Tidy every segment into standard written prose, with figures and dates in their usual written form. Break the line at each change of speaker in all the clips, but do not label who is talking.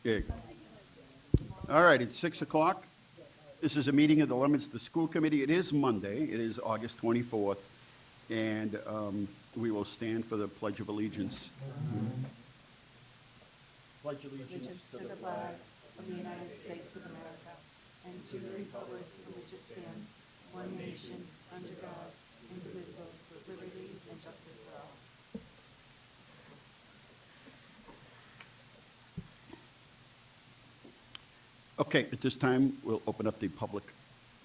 Okay. All right, it's 6 o'clock. This is a meeting of the Leominster School Committee. It is Monday. It is August 24th. And we will stand for the Pledge of Allegiance.
Pledge allegiance to the flag of the United States of America and to the republic for which it stands, one nation, under God, indivisible, with liberty and justice for all.
Okay, at this time, we'll open up the public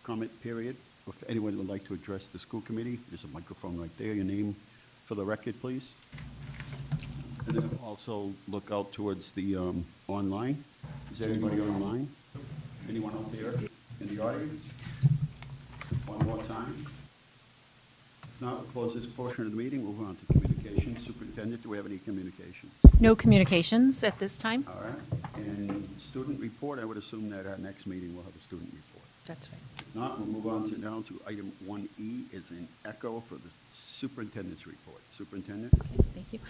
comment period. If anyone would like to address the school committee, there's a microphone right there. Your name for the record, please. And then also look out towards the online. Is there anybody online? Anyone out there in the audience? One more time. If not, we'll close this portion of the meeting. Move on to communications. Superintendent, do we have any communications?
No communications at this time.
All right. And student report, I would assume that our next meeting will have a student report.
That's right.
If not, we'll move on to item 1E is an echo for the superintendent's report. Superintendent?
Okay, thank you.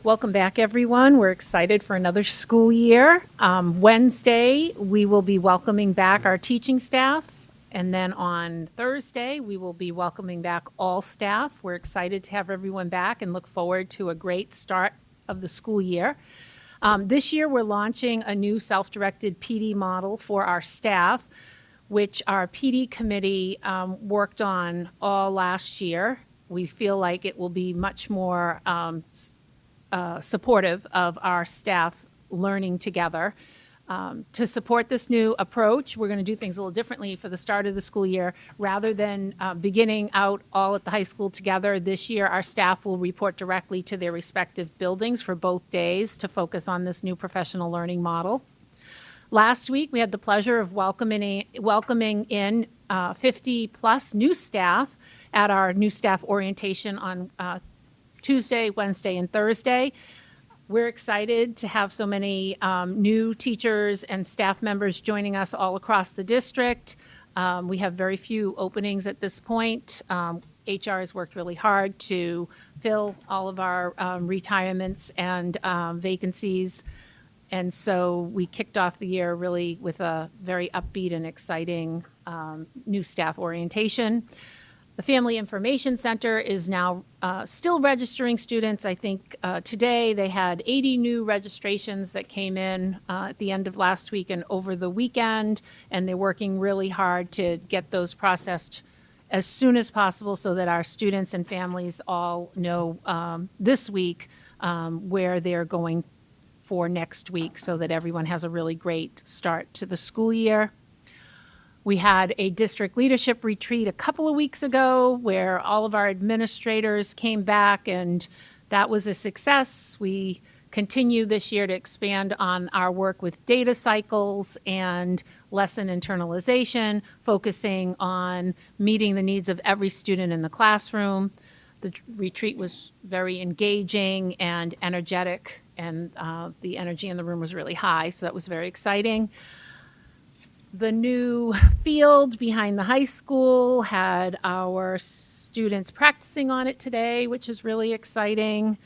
Welcome back, everyone. We're excited for another school year. Wednesday, we will be welcoming back our teaching staff. And then on Thursday, we will be welcoming back all staff. We're excited to have everyone back and look forward to a great start of the school year. This year, we're launching a new self-directed PD model for our staff, which our PD committee worked on all last year. We feel like it will be much more supportive of our staff learning together. To support this new approach, we're going to do things a little differently for the start of the school year. Rather than beginning out all at the high school together, this year our staff will report directly to their respective buildings for both days to focus on this new professional learning model. Last week, we had the pleasure of welcoming in 50-plus new staff at our new staff orientation on Tuesday, Wednesday, and Thursday. We're excited to have so many new teachers and staff members joining us all across the district. We have very few openings at this point. HR has worked really hard to fill all of our retirements and vacancies. And so we kicked off the year really with a very upbeat and exciting new staff orientation. The Family Information Center is now still registering students. I think today they had 80 new registrations that came in at the end of last week and over the weekend, and they're working really hard to get those processed as soon as possible so that our students and families all know this week where they're going for next week so that everyone has a really great start to the school year. We had a district leadership retreat a couple of weeks ago where all of our administrators came back, and that was a success. We continue this year to expand on our work with data cycles and lesson internalization, focusing on meeting the needs of every student in the classroom. The retreat was very engaging and energetic, and the energy in the room was really high, so that was very exciting. The new field behind the high school had our students practicing on it today, which is really exciting.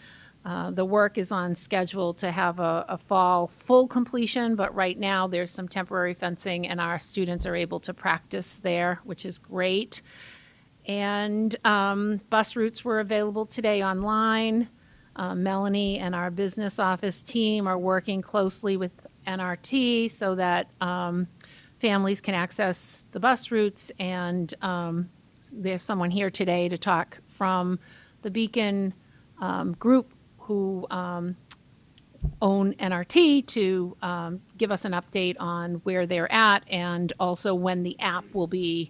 The work is on schedule to have a fall full completion, but right now there's some temporary fencing and our students are able to practice there, which is great. And bus routes were available today online. Melanie and our business office team are working closely with NRT so that families can access the bus routes, and there's someone here today to talk from the Beacon group who own NRT to give us an update on where they're at and also when the app will be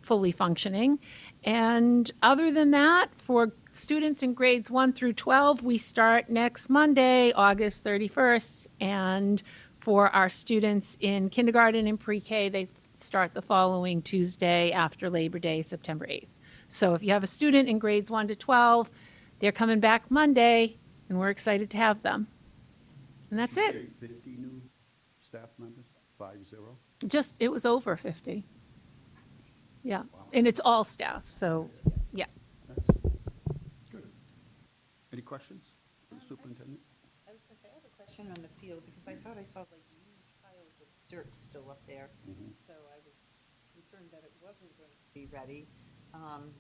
fully functioning. And other than that, for students in grades 1 through 12, we start next Monday, August 31st, and for our students in kindergarten and pre-K, they start the following Tuesday after Labor Day, September 8th. So if you have a student in grades 1 to 12, they're coming back Monday, and we're excited to have them. And that's it.
50 new staff members? 50?
Just, it was over 50. Yeah, and it's all staff, so, yeah.
Good. Any questions for the superintendent?
I
I was gonna say, I have a question on the field, because I thought I saw like huge piles of dirt still up there. So I was concerned that it wasn't going to be ready.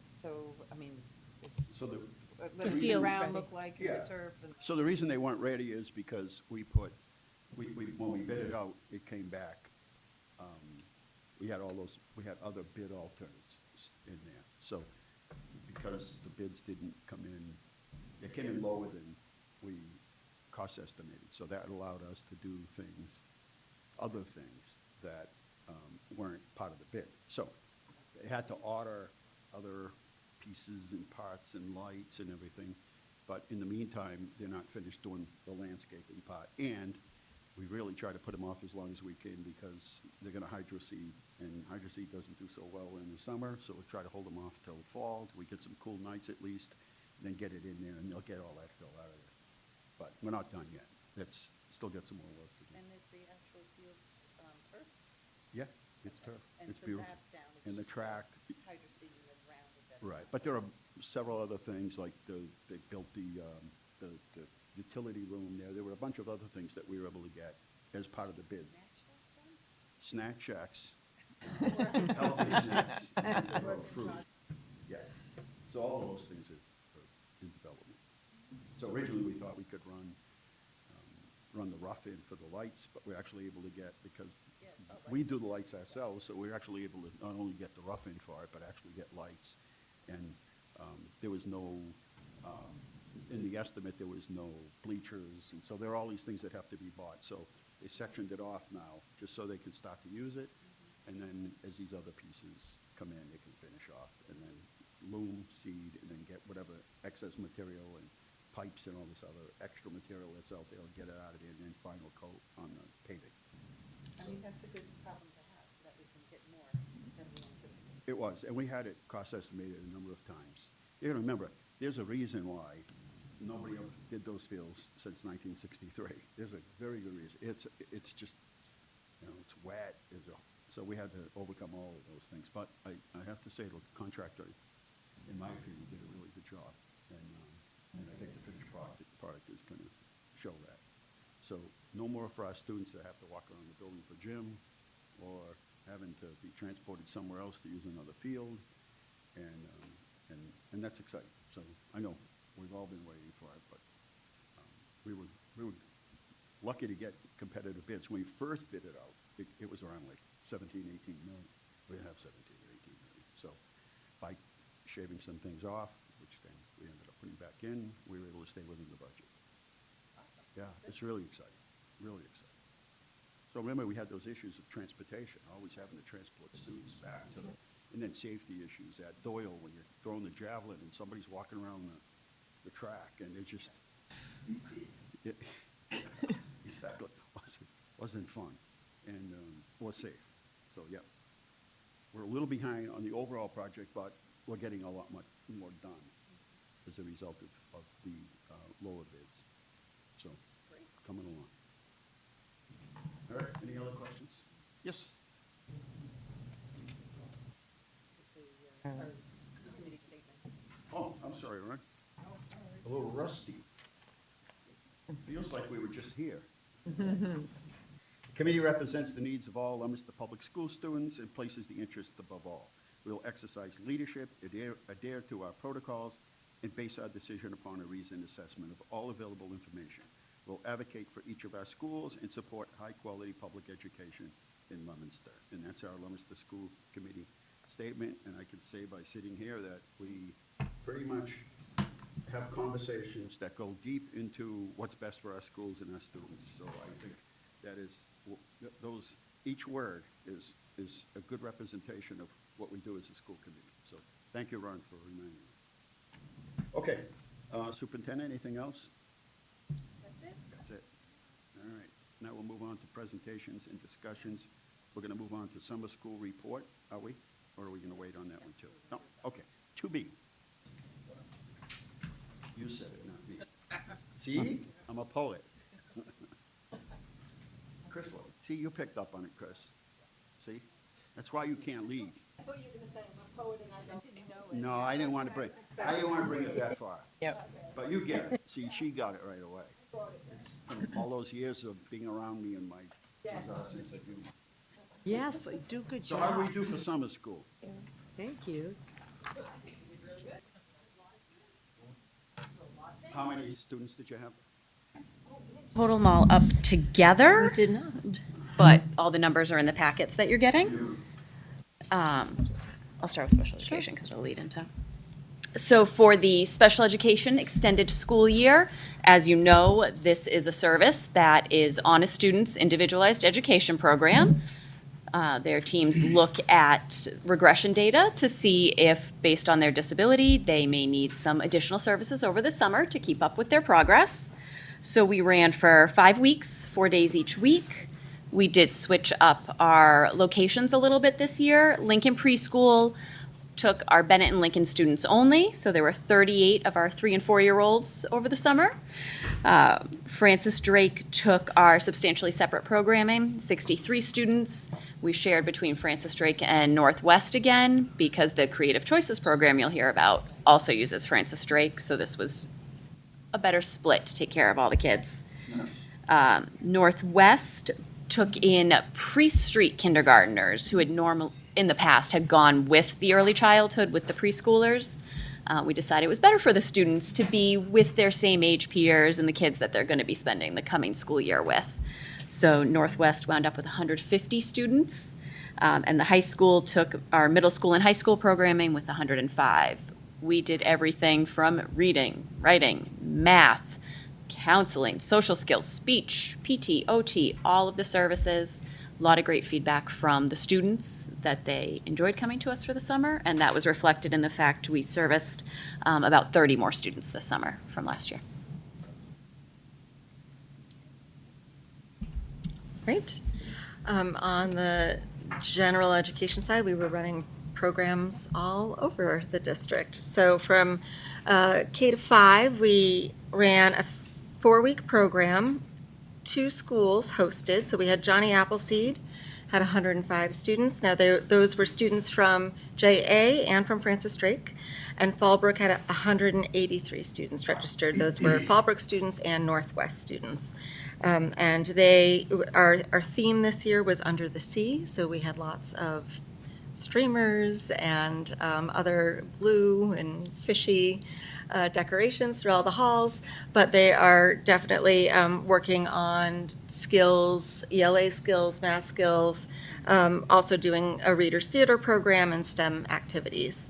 So, I mean,
So the-
what
The
does the
field's
ground
ready.
look like,
Yeah.
the turf? And
So the reason they weren't ready is because we put, when we bid it out, it came back. We had we had other bid alternates in there. So because the bids didn't come in, they came in lower than we cost estimated. So that allowed us to do other things that weren't part of the bid. So they had to order other pieces and parts and lights and everything. But in the meantime, they're not finished doing the landscaping part. And we really try to put them off as long as we can because they're gonna hydro seed, and hydro seed doesn't do so well in the summer, so we'll try to hold them off till fall, till we get some cool nights at least, and then get it in there, and they'll get all that fill out of there. But we're not done yet. Still got some more work to do.
and is the actual fields turf?
Yeah, it's turf.
And
It's
so
beautiful.
that's down. It's
And the
just
track,
hydro seeding around it. That's
right.
not-
But there are several other things, like they built the utility room there. There were a bunch of other things that we were able to get as part of the bid.
Snack shack done?
Snack shacks, healthy snacks, or fruit. Yeah, so all those things are in development. So originally, we thought we could run the rough in for the lights, but we're actually able to get, because
Yeah, I saw
we
lights.
do the lights ourselves, so we're actually able to not only get the rough in for it, but actually get lights. And there was no, in the estimate, there was no bleachers, and so there are all these things that have to be bought. So they sectioned it off now, just so they can start to use it, and then as these other pieces come in, they can finish off, and then loom, seed, and then get whatever excess material and pipes and all this other extra material that's out there, get it out of there, and then final coat on the paving.
I mean, that's a good problem to have, that we can get more than we anticipate.
It was, and we had it cost estimated a number of times. You gotta remember, there's a reason why nobody ever did those fields since 1963. There's a very good reason. It's just, it's wet, so we had to overcome all of those things. But I have to say, the contractor, in my opinion, did a really good job. And I think the finished product is gonna show that. So no more for our students that have to walk around the building for gym, or having to be transported somewhere else to use another field, and that's exciting. So I know we've all been waiting for it, but we were lucky to get competitive bids. When we first bid it out, it was around like 17, 18 million. We didn't have 17 or 18 million. So by shaving some things off, which then we ended up putting back in, we were able to stay within the budget.
Awesome.
Yeah, it's really exciting, really exciting. So remember, we had those issues of transportation, always having to transport students back to and then safety issues at Doyle when you're throwing the javelin and somebody's walking around the track, and it just, exactly, wasn't fun, and or safe. So, yeah, we're a little behind on the overall project, but we're getting a lot much more done as a result of the lower bids. So,
Great.
coming along. All right, any other questions? Yes?
The, our school committee statement.
Oh, I'm sorry, Ron. A little rusty. Feels like we were just here. The committee represents the needs of all Leominster Public School students and places the interest above all. We will exercise leadership, adhere to our protocols, and base our decision upon a reasoned assessment of all available information. We'll advocate for each of our schools and support high-quality public education in Leominster. And that's our Leominster School Committee statement, and I can say by sitting here that we pretty much have conversations that go deep into what's best for our schools and our students. So I think that is, each word is a good representation of what we do as a school committee. So thank you, Ron, for reminding me. Okay, Superintendent, anything else?
That's it?
That's it. All right. Now we'll move on to presentations and discussions. We're going to move on to summer school report, are we? Or are we going to wait on that one too? No, okay. 2B. You said it, not me. See? I'm a poet. Chris, see, you picked up on it, Chris. See? That's why you can't leave.
I thought you were going to say I'm a poet and I don't.
No, I didn't want to bring it that far.
Yep.
But you get it. See, she got it right away. It's from all those years of being around me and my sense of humor.
Yes, I do good
So how do
job.
we do for summer school?
Thank you.
How many students did you have?
Total them all up together,
Did not.
but all the numbers are in the packets that you're getting. I'll start with special education because it'll lead into. So for the special education extended school year, as you know, this is a service that is on a student's individualized education program. Their teams look at regression data to see if, based on their disability, they may need some additional services over the summer to keep up with their progress. So we ran for 5 weeks, 4 days each week. We did switch up our locations a little bit this year. Lincoln Preschool took our Bennett and Lincoln students only, so there were 38 of our 3- and 4-year-olds over the summer. Francis Drake took our substantially separate programming, 63 students. We shared between Francis Drake and Northwest again, because the Creative Choices program you'll hear about also uses Francis Drake, so this was a better split to take care of all the kids. Northwest took in pre-street kindergartners who had in the past had gone with the early childhood with the preschoolers. We decided it was better for the students to be with their same age peers and the kids that they're going to be spending the coming school year with. So Northwest wound up with 150 students, and the high school took our middle school and high school programming with 105. We did everything from reading, writing, math, counseling, social skills, speech, PT, OT, all of the services. A lot of great feedback from the students that they enjoyed coming to us for the summer, and that was reflected in the fact we serviced about 30 more students this summer from last year.
Great. On the general education side, we were running programs all over the district. So from K to 5, we ran a 4-week program, 2 schools hosted. So we had Johnny Appleseed, had 105 students. Now, those were students from JA and from Francis Drake. And Fallbrook had 183 students registered. Those were Fallbrook students and Northwest students. And our theme this year was Under the Sea. So we had lots of streamers and other blue and fishy decorations through all the halls, but they are definitely working on skills, ELA skills, math skills, also doing a reader's theater program and STEM activities.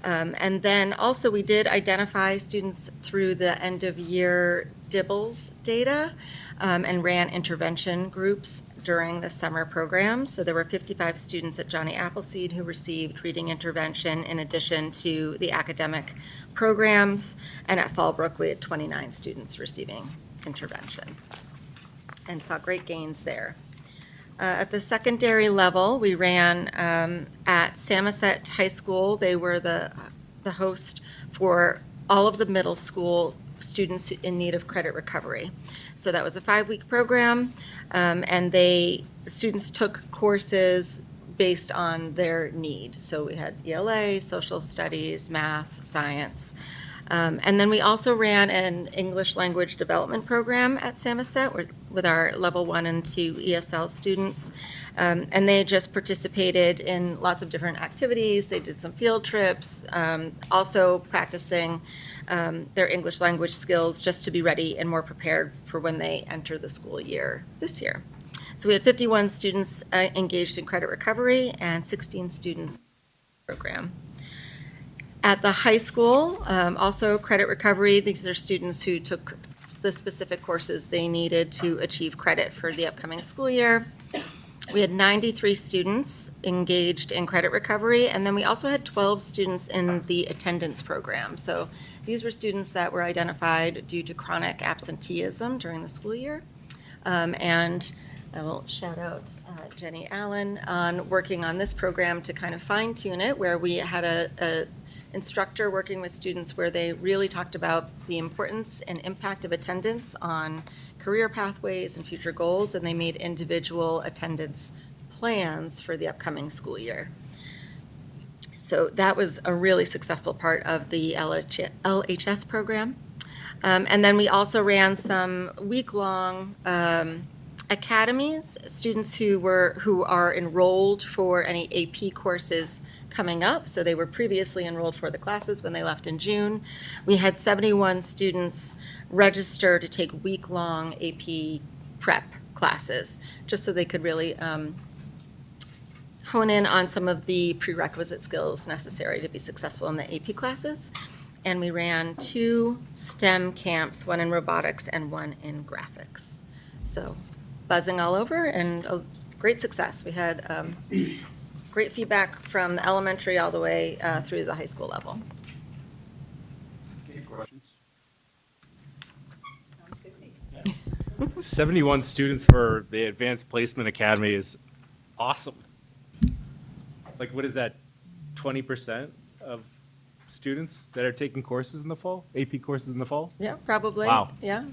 And then also we did identify students through the end of year DIBELS data and ran intervention groups during the summer program. So there were 55 students at Johnny Appleseed who received reading intervention in addition to the academic programs. And at Fallbrook, we had 29 students receiving intervention and saw great gains there. At the secondary level, we ran at Samoset High School. They were the host for all of the middle school students in need of credit recovery. So that was a 5-week program, and students took courses based on their need. So we had ELA, social studies, math, science. And then we also ran an English language development program at Samoset with our level 1 and 2 ESL students. And they just participated in lots of different activities. They did some field trips, also practicing their English language skills just to be ready and more prepared for when they enter the school year this year. So we had 51 students engaged in credit recovery and 16 students in the program. At the high school, also credit recovery, these are students who took the specific courses they needed to achieve credit for the upcoming school year. We had 93 students engaged in credit recovery, and then we also had 12 students in the attendance program. So these were students that were identified due to chronic absenteeism during the school year. And I will shout out Jenny Allen on working on this program to kind of fine tune it, where we had a instructor working with students where they really talked about the importance and impact of attendance on career pathways and future goals, and they made individual attendance plans for the upcoming school year. So that was a really successful part of the LHS program. And then we also ran some week-long academies, students who are enrolled for any AP courses coming up. So they were previously enrolled for the classes when they left in June. We had 71 students register to take week-long AP prep classes, just so they could really hone in on some of the prerequisite skills necessary to be successful in the AP classes. And we ran 2 STEM camps, one in robotics and one in graphics. So buzzing all over and a great success. We had great feedback from the elementary all the way through the high school level.
Any questions?
71 students for the Advanced Placement Academy is awesome. Like, what is that, 20% of students that are taking courses in the fall, AP courses in the fall?
Yeah, probably.
Wow.
Yeah.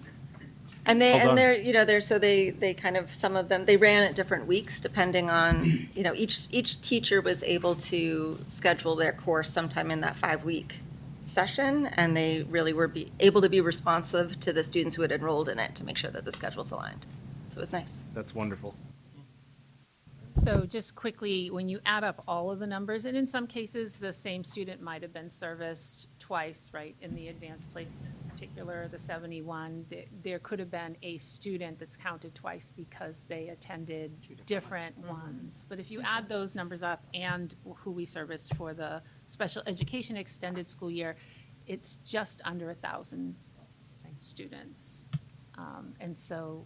And
Well done.
they're so they kind of, some of them, they ran at different weeks depending on, each teacher was able to schedule their course sometime in that 5-week session, and they really were able to be responsive to the students who had enrolled in it to make sure that the schedules aligned. So it was nice.
That's wonderful.
So just quickly, when you add up all of the numbers, and in some cases, the same student might have been serviced twice, right? In the advanced placement, in particular, the 71, there could have been a student that's counted twice because they attended different ones. But if you add those numbers up and who we serviced for the special education extended school year, it's just under 1,000 students. And so,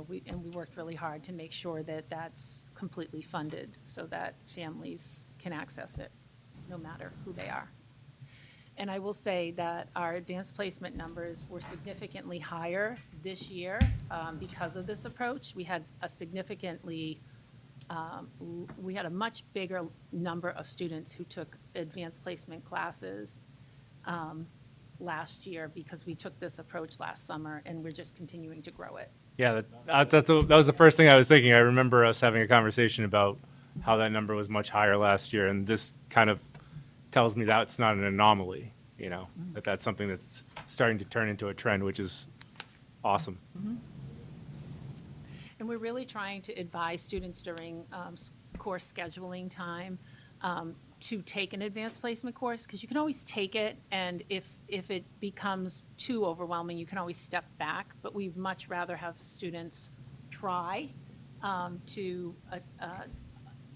we worked really hard to make sure that that's completely funded so that families can access it, no matter who they are. And I will say that our advanced placement numbers were significantly higher this year because of this approach. We had a much bigger number of students who took advanced placement classes last year because we took this approach last summer, and we're just continuing to grow it.
Yeah, that was the first thing I was thinking. I remember us having a conversation about how that number was much higher last year, and this kind of tells me that it's not an anomaly, that's something that's starting to turn into a trend, which is awesome.
And we're really trying to advise students during course scheduling time to take an advanced placement course, because you can always take it, and if it becomes too overwhelming, you can always step back. But we'd much rather have students try to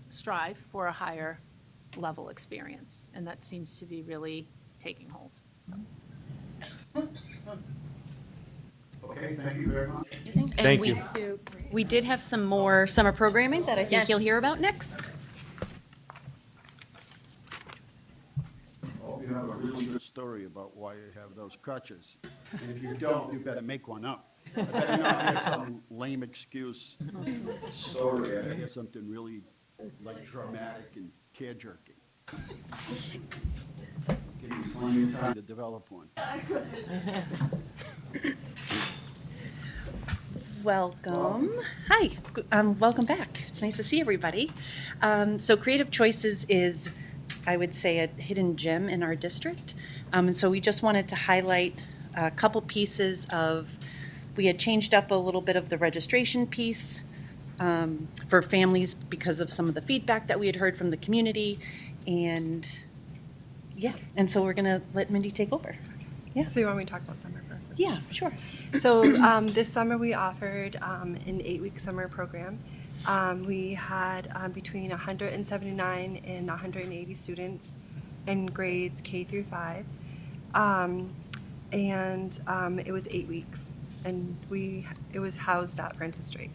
strive for a higher level experience, and that seems to be really taking hold. So.
Okay, thank you very much.
Thank you.
We did have some more summer programming that I think
Yes.
you'll hear about next.
You have a really good story about why you have those crutches. And if you don't, you better make one up. I better not hear some lame excuse story. I better hear something really like dramatic and tear-jerking. Give me plenty of time to develop one.
Welcome. Hi. Welcome back. It's nice to see everybody. So Creative Choices is, I would say, a hidden gem in our district. And so we just wanted to highlight a couple pieces of, we had changed up a little bit of the registration piece for families because of some of the feedback that we had heard from the community. And and so we're going to let Mindy take over. Yeah.
So you want me to talk about summer first?
Yeah, sure.
So this summer we offered an 8-week summer program. We had between 179 and 180 students in grades K through 5. And it was 8 weeks, and it was housed at Francis Drake.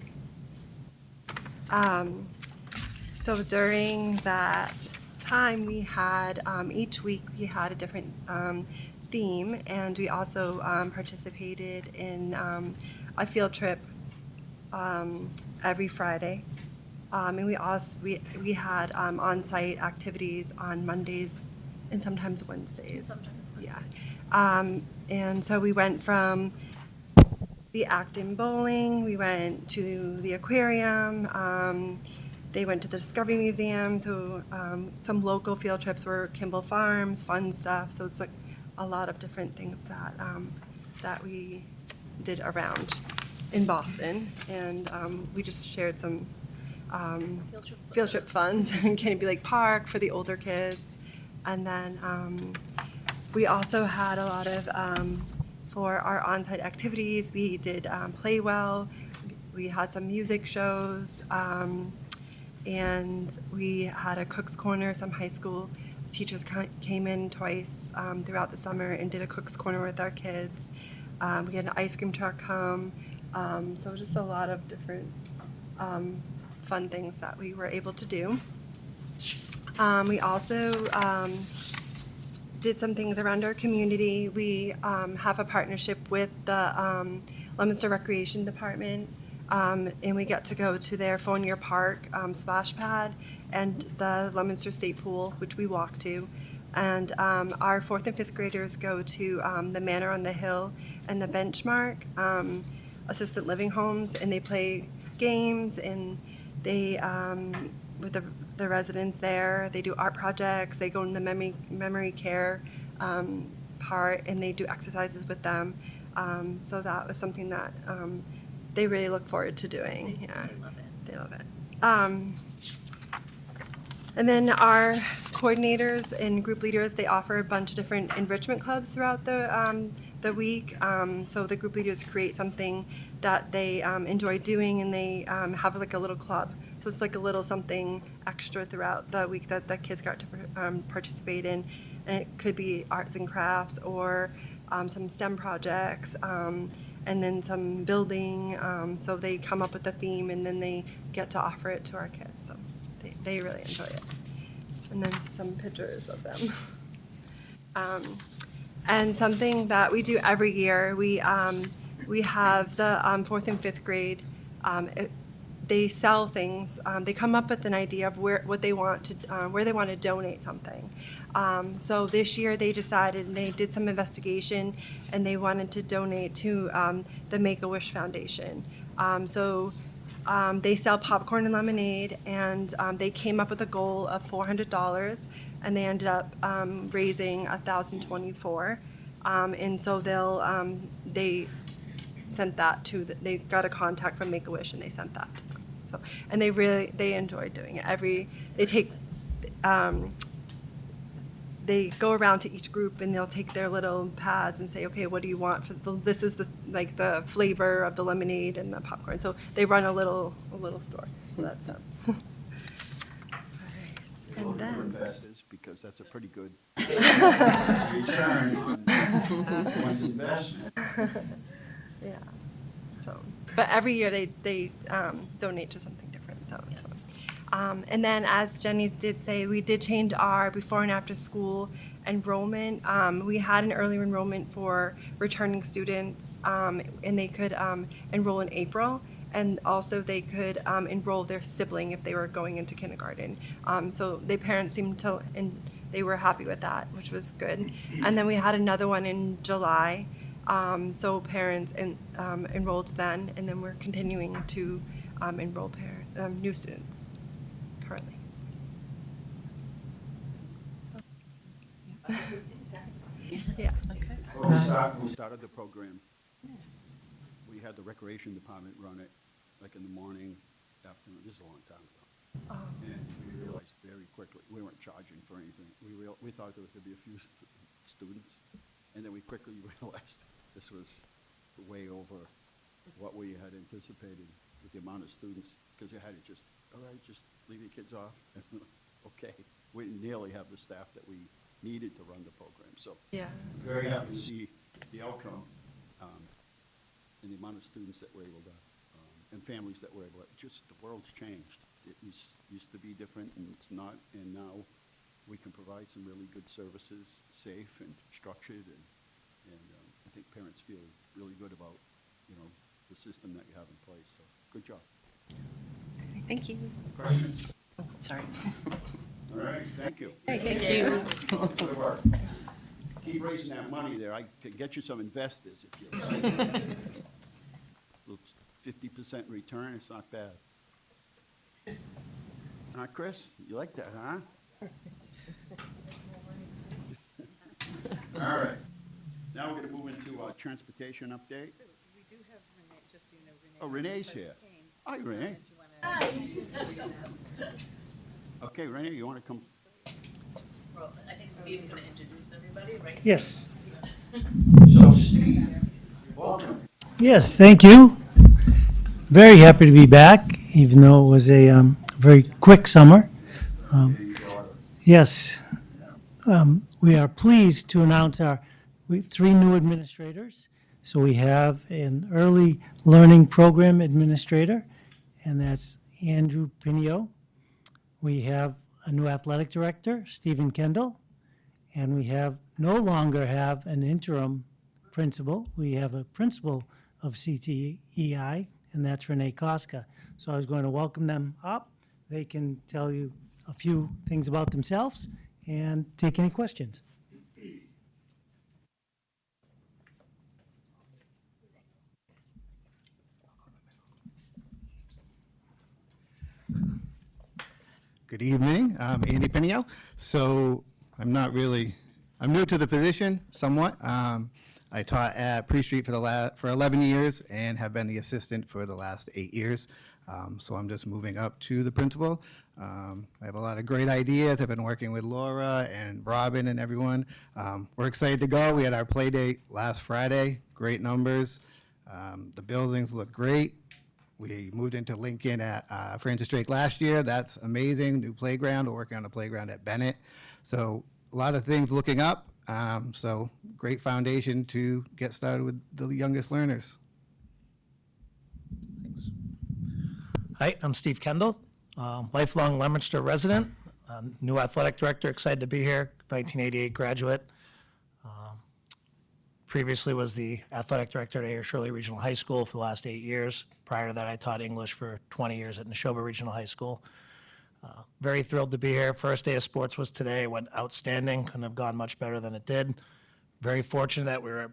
So during that time, we had each week we had a different theme, and we also participated in a field trip every Friday. And we had on-site activities on Mondays and sometimes Wednesdays. Yeah. And so we went from the Acton Bowling, we went to the aquarium, They went to the Discovery Museum, so some local field trips were Kimball Farms, fun stuff. So it's like a lot of different things that that we did around in Boston, and we just shared some field trip funds in Canopy Lake Park for the older kids, and then we also had a lot of for our on-site activities. We did play well. We had some music shows. And we had a cook's corner. Some high school teachers came in twice throughout the summer and did a cook's corner with our kids. We had an ice cream truck come. So just a lot of different fun things that we were able to do. We also did some things around our community. We have a partnership with the Leominster Recreation Department. And we get to go to their Fournier Park splash pad and the Leominster State Pool, which we walk to. And our 4th and 5th graders go to the Manor on the Hill and the Benchmark assisted living homes, and they play games, and they, with the residents there, they do art projects, they go in the memory care part, and they do exercises with them. So that was something that they really look forward to doing. Yeah, they love it. And then our coordinators and group leaders, they offer a bunch of different enrichment clubs throughout the week. So the group leaders create something that they enjoy doing, and they have like a little club. So it's like a little something extra throughout the week that the kids got to participate in. And it could be arts and crafts or some STEM projects. And then some building, so they come up with a theme, and then they get to offer it to our kids. So they really enjoy it. And then some pictures of them. And something that we do every year, we have the 4th and 5th grade. They sell things. They come up with an idea of where they want to donate something. So this year they decided, and they did some investigation, and they wanted to donate to the Make-A-Wish Foundation. So they sell popcorn and lemonade, and they came up with a goal of $400, and they ended up raising $1,024. And so they sent that to they got a contact from Make-A-Wish, and they sent that to them. So, and they enjoy doing it. They go around to each group, and they'll take their little pads and say, okay, what do you want for this is the flavor of the lemonade and the popcorn. So they run a little store. So that's them. All right. And then
Investors, because that's a pretty good return on one's investment.
yeah. So, but every year they donate to something different. So. And then, as Jenny did say, we did change our before and after school enrollment. We had an early enrollment for returning students, and they could enroll in April, and also they could enroll their sibling if they were going into kindergarten. So the parents seemed to, and they were happy with that, which was good. And then we had another one in July, so parents enrolled then, and then we're continuing to enroll new students. Currently. Yeah.
Well, we started the program. We had the recreation department run it, like in the morning, afternoon. This is a long time ago. And we realized very quickly, we weren't charging for anything. We thought there would be a few students, and then we quickly realized this was way over what we had anticipated with the amount of students, because you had to just, all right, just leave your kids off. Okay. We didn't nearly have the staff that we needed to run the program. So
Yeah.
very happy to see the outcome and the amount of students that were able to, and families that were able to, just the world's changed. It used to be different, and it's not, and now we can provide some really good services, safe and structured, and I think parents feel really good about, the system that you have in place. So good job.
Thank you.
Questions?
Sorry.
All right, thank you.
Thank you.
Good work. Keep raising that money there. I could get you some investors if you like. Looks 50% return, it's not bad. Chris? You like that, huh? All right. Now we're going to move into our transportation update.
We do have Renee, just so you know, Renee.
Oh, Renee's here. Hi, Renee. Okay, Renee, you want to come?
Well, I think Steve's going to introduce everybody, right?
Yes,
So, Steve, welcome.
yes, thank you. Very happy to be back, even though it was a very quick summer. Yes, we are pleased to announce three new administrators. So we have an early learning program administrator, and that's Andrew Pinio. We have a new athletic director, Stephen Kendall, and we no longer have an interim principal. We have a principal of CTEI, and that's Renee Koska. So I was going to welcome them up. They can tell you a few things about themselves and take any questions.
Good evening. I'm Andy Pinio. So I'm new to the position somewhat. I taught at Pre-Street for 11 years and have been the assistant for the last 8 years. So I'm just moving up to the principal. I have a lot of great ideas. I've been working with Laura and Robin and everyone. We're excited to go. We had our play date last Friday. Great numbers. The buildings look great. We moved into Lincoln at Francis Drake last year. That's amazing. New playground. We're working on a playground at Bennett. So a lot of things looking up. So great foundation to get started with the youngest learners.
Hi, I'm Steve Kendall, lifelong Leominster resident, new athletic director, excited to be here, 1988 graduate. Previously was the athletic director at Ayer Shirley Regional High School for the last 8 years. Prior to that, I taught English for 20 years at Neshoba Regional High School. Very thrilled to be here. First day of sports was today. It went outstanding. Couldn't have gone much better than it did. Very fortunate that we were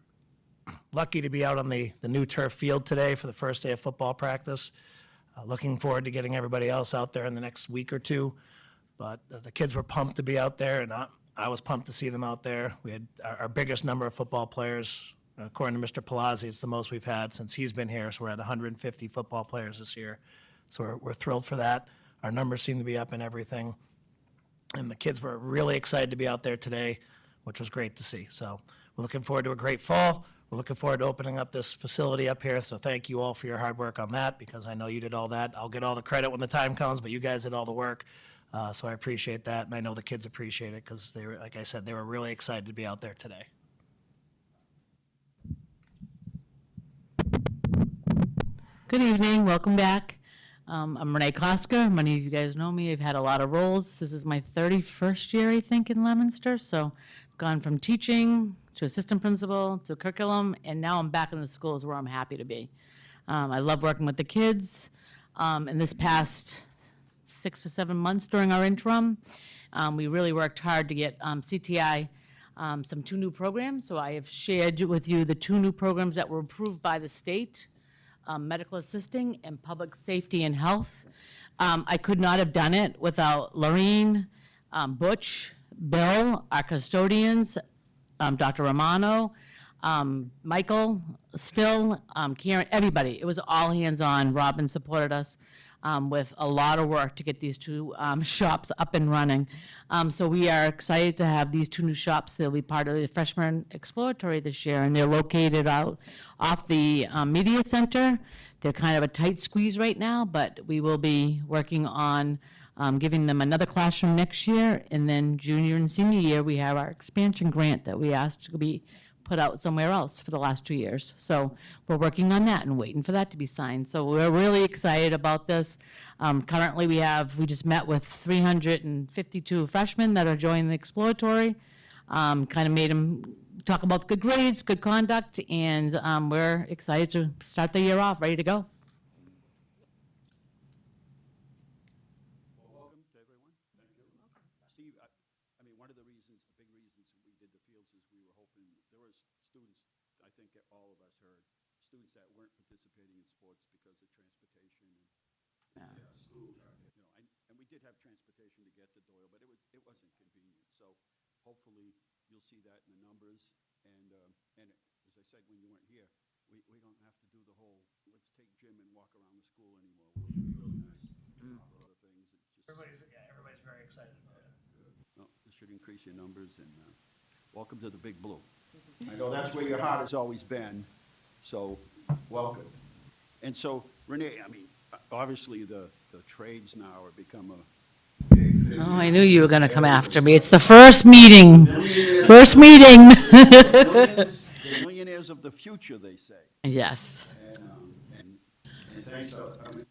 lucky to be out on the new turf field today for the first day of football practice. Looking forward to getting everybody else out there in the next week or two. But the kids were pumped to be out there, and I was pumped to see them out there. We had our biggest number of football players. According to Mr. Palazzi, it's the most we've had since he's been here, so we're at 150 football players this year. So we're thrilled for that. Our numbers seem to be up and everything. And the kids were really excited to be out there today, which was great to see. So we're looking forward to a great fall. We're looking forward to opening up this facility up here. So thank you all for your hard work on that, because I know you did all that. I'll get all the credit when the time comes, but you guys did all the work. So I appreciate that, and I know the kids appreciate it because they were, like I said, they were really excited to be out there today.
Good evening, welcome back. I'm Renee Koska. Many of you guys know me. I've had a lot of roles. This is my 31st year, I think, in Leominster. So I've gone from teaching to assistant principal to curriculum, and now I'm back in the schools where I'm happy to be. I love working with the kids. In this past 6 or 7 months during our interim, we really worked hard to get CTI some 2 new programs. So I have shared with you the 2 new programs that were approved by the state. Medical assisting and public safety and health. I could not have done it without Lorene, Butch, Bill, our custodians, Dr. Romano, Michael, Still, Karen, everybody. It was all hands-on. Robin supported us with a lot of work to get these 2 shops up and running. So we are excited to have these 2 new shops. They'll be part of the Freshman Exploratory this year, and they're located out off the Media Center. They're kind of a tight squeeze right now, but we will be working on giving them another classroom next year, and then junior and senior year, we have our expansion grant that we asked to be put out somewhere else for the last 2 years. So we're working on that and waiting for that to be signed. So we're really excited about this. Currently, we just met with 352 freshmen that are joining the exploratory. Kind of made them talk about good grades, good conduct, and we're excited to start the year off, ready to go.
Welcome to everyone. Thank you. Steve, I mean, one of the reasons, the big reasons we did the fields is we were hoping, there was students, I think all of us heard, students that weren't participating in sports because of transportation and school. You know, And we did have transportation to get to Doyle, but it wasn't convenient. So hopefully you'll see that in the numbers. And as I said, when you weren't here, we don't have to do the whole, let's take Jim and walk around the school anymore. We'll be really nice about other things. It just,
Everybody's very excited about it.
well, this should increase your numbers, and welcome to the Big Blue. I know that's where your heart has always been, so welcome. And so, Renee, I mean, obviously the trades now are become a big thing.
Oh, I knew you were going to come after me. It's the first meeting. First meeting.
The millionaires of the future, they say.
Yes.
And thanks, I mean,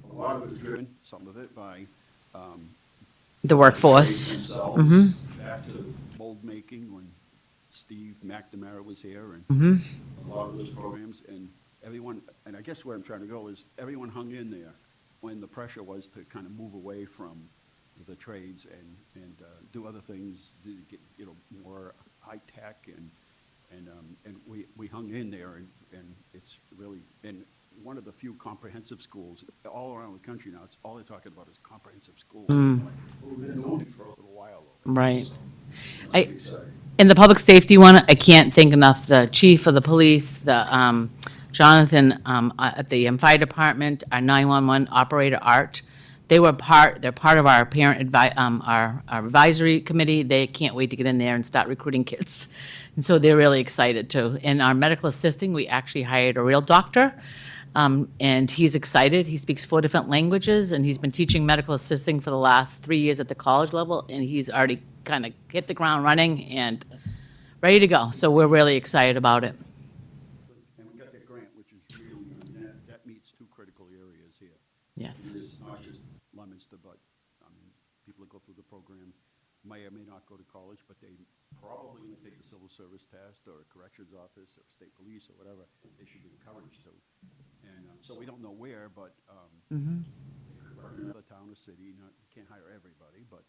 a lot of it is driven, some of it by
The workforce.
themselves. Back to mold making when Steve McNamara was here, and a lot of those programs, and everyone, and I guess where I'm trying to go is everyone hung in there when the pressure was to kind of move away from the trades and do other things, to get, more high tech, and we hung in there, and it's really, and one of the few comprehensive schools all around the country now. It's all they're talking about is comprehensive schools. Like, we've been doing it for a little while. Already,
Right.
so
I-
it's exciting.
In the public safety one, I can't think enough, the chief of the police, the Jonathan at the fire department, our 911 operator, Art, they're part of our our advisory committee. They can't wait to get in there and start recruiting kids. And so they're really excited too. In our medical assisting, we actually hired a real doctor. And he's excited. He speaks 4 different languages, and he's been teaching medical assisting for the last 3 years at the college level, and he's already kind of hit the ground running and ready to go. So we're really excited about it.
And we got that grant, which is really, that meets 2 critical areas here.
Yes.
It's not just Leominster, but, I mean, people that go through the program may or may not go to college, but they probably, when they take the civil service test or corrections office or state police or whatever, they should be encouraged to. And so we don't know where, but they could work in another town or city. Not, you can't hire everybody, but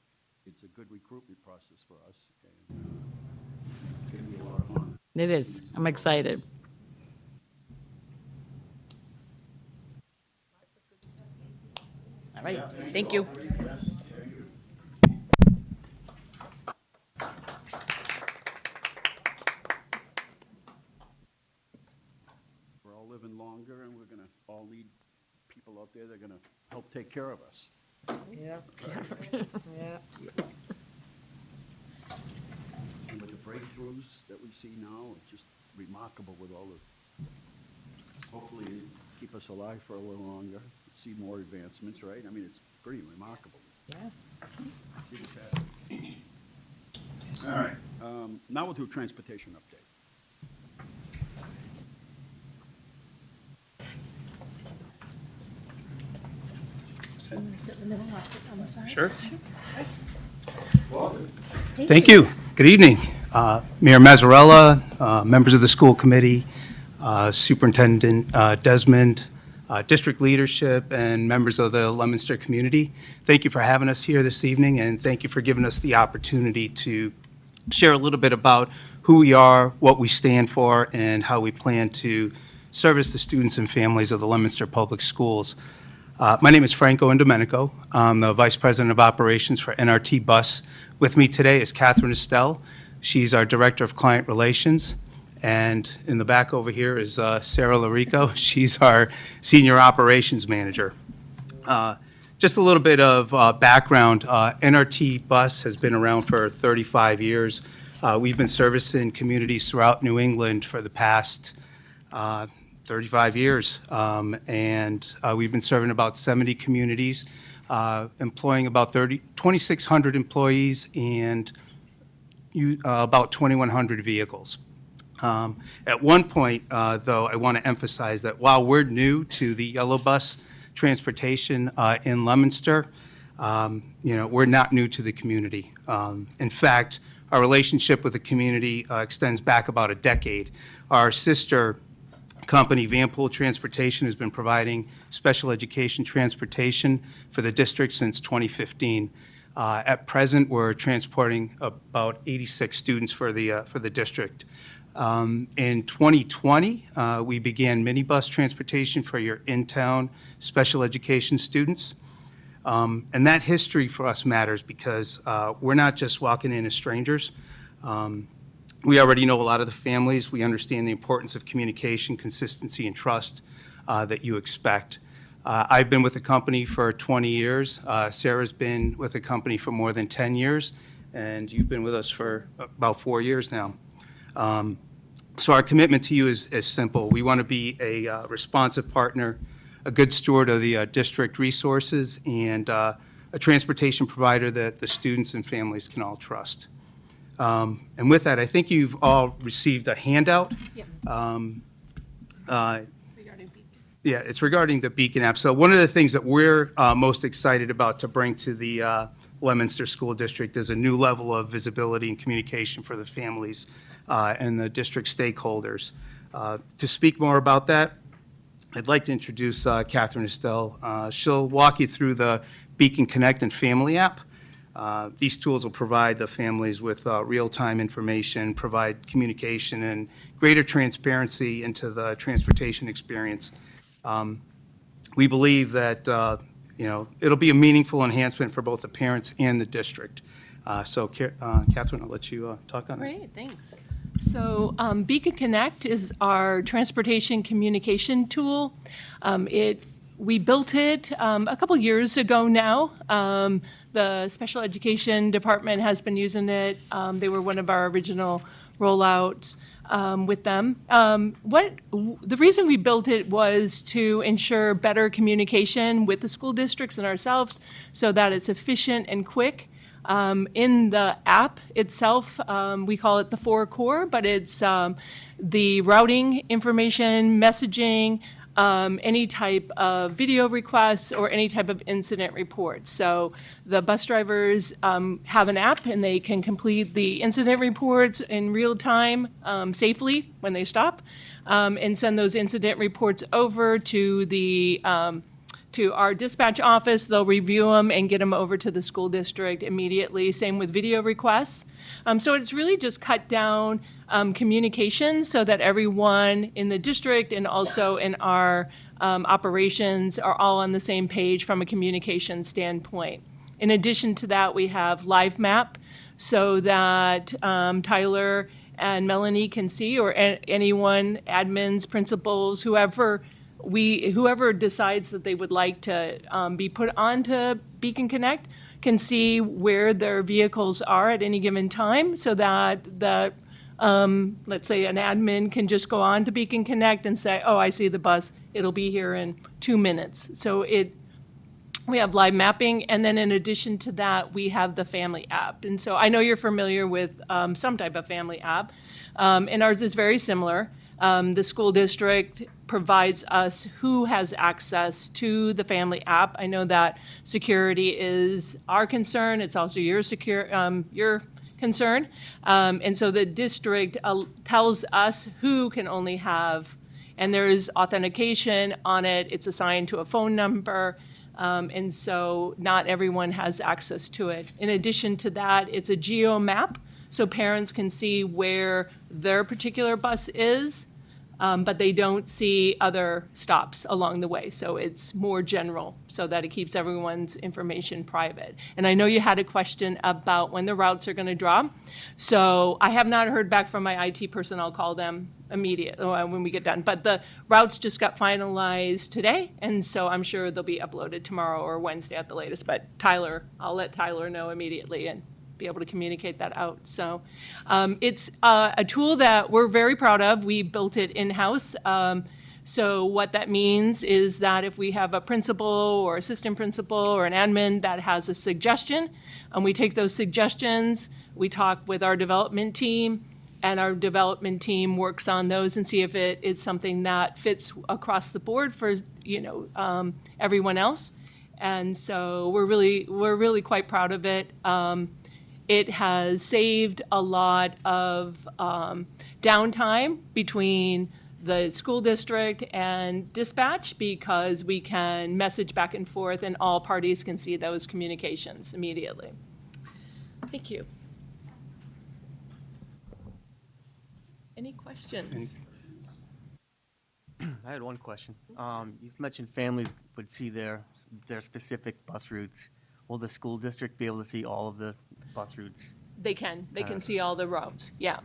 it's a good recruitment process for us, and it's going to be a lot of fun.
It is. I'm excited. All right. Thank you.
We're all living longer, and we're going to all need people out there that are going to help take care of us.
Yep. Yep.
And with the breakthroughs that we see now, it's just remarkable with all the, hopefully keep us alive for a little longer, see more advancements, right? I mean, it's pretty remarkable.
Yeah.
See what's happening. All right, now we'll do a transportation update.
Sit in the middle, I'll sit on the side.
Sure. Thank you. Good evening. Mayor Mazzarella, members of the school committee, Superintendent Desmond, district leadership, and members of the Leominster community. Thank you for having us here this evening, and thank you for giving us the opportunity to share a little bit about who we are, what we stand for, and how we plan to service the students and families of the Leominster Public Schools. My name is Franco Indomenico. I'm the Vice President of Operations for NRT Bus. With me today is Catherine Estelle. She's our Director of Client Relations. And in the back over here is Sarah Larico. She's our Senior Operations Manager. Just a little bit of background. NRT Bus has been around for 35 years. We've been servicing communities throughout New England for the past 35 years, and we've been serving about 70 communities, employing about 2,600 employees and about 2,100 vehicles. At one point, though, I want to emphasize that while we're new to the yellow bus transportation in Leominster, we're not new to the community. In fact, our relationship with the community extends back about a decade. Our sister company, Vanpool Transportation, has been providing special education transportation for the district since 2015. At present, we're transporting about 86 students for the district. In 2020, we began minibus transportation for your in-town special education students. And that history for us matters because we're not just walking in as strangers. We already know a lot of the families. We understand the importance of communication, consistency, and trust that you expect. I've been with the company for 20 years. Sarah's been with the company for more than 10 years, and you've been with us for about 4 years now. So our commitment to you is simple. We want to be a responsive partner, a good steward of the district resources, and a transportation provider that the students and families can all trust. And with that, I think you've all received a handout. Yeah, it's regarding the Beacon app. So one of the things that we're most excited about to bring to the Leominster School District is a new level of visibility and communication for the families and the district stakeholders. To speak more about that, I'd like to introduce Catherine Estelle. She'll walk you through the Beacon Connect and Family app. These tools will provide the families with real-time information, provide communication, and greater transparency into the transportation experience. We believe that it'll be a meaningful enhancement for both the parents and the district. So, Catherine, I'll let you talk on it.
Great, thanks. So Beacon Connect is our transportation communication tool. We built it a couple years ago now. The special education department has been using it. They were one of our original rollouts with them. The reason we built it was to ensure better communication with the school districts and ourselves so that it's efficient and quick. In the app itself, we call it the 4 core, but it's the routing information, messaging, any type of video requests, or any type of incident reports. So the bus drivers have an app, and they can complete the incident reports in real time safely when they stop, and send those incident reports over to the to our dispatch office. They'll review them and get them over to the school district immediately. Same with video requests. So it's really just cut down communication so that everyone in the district and also in our operations are all on the same page from a communication standpoint. In addition to that, we have Live Map so that Tyler and Melanie can see, or anyone, admins, principals, whoever decides that they would like to be put onto Beacon Connect can see where their vehicles are at any given time, so that let's say an admin can just go on to Beacon Connect and say, oh, I see the bus, it'll be here in 2 minutes. So we have live mapping, and then in addition to that, we have the family app. And so I know you're familiar with some type of family app, and ours is very similar. The school district provides us who has access to the family app. I know that security is our concern. It's also your concern. And so the district tells us who can only have, and there's authentication on it. It's assigned to a phone number. And so not everyone has access to it. In addition to that, it's a geo map, so parents can see where their particular bus is, but they don't see other stops along the way. So it's more general so that it keeps everyone's information private. And I know you had a question about when the routes are going to drop. So I have not heard back from my IT person. I'll call them immediately when we get done. But the routes just got finalized today, and so I'm sure they'll be uploaded tomorrow or Wednesday at the latest. But Tyler, I'll let Tyler know immediately and be able to communicate that out. So it's a tool that we're very proud of. We built it in-house. So what that means is that if we have a principal or assistant principal or an admin that has a suggestion, and we take those suggestions, we talk with our development team, and our development team works on those and see if it is something that fits across the board for everyone else. And so we're really quite proud of it. It has saved a lot of downtime between the school district and dispatch because we can message back and forth and all parties can see those communications immediately. Thank you. Any questions?
I had one question. You mentioned families would see their specific bus routes. Will the school district be able to see all of the bus routes?
They can see all the routes, yeah.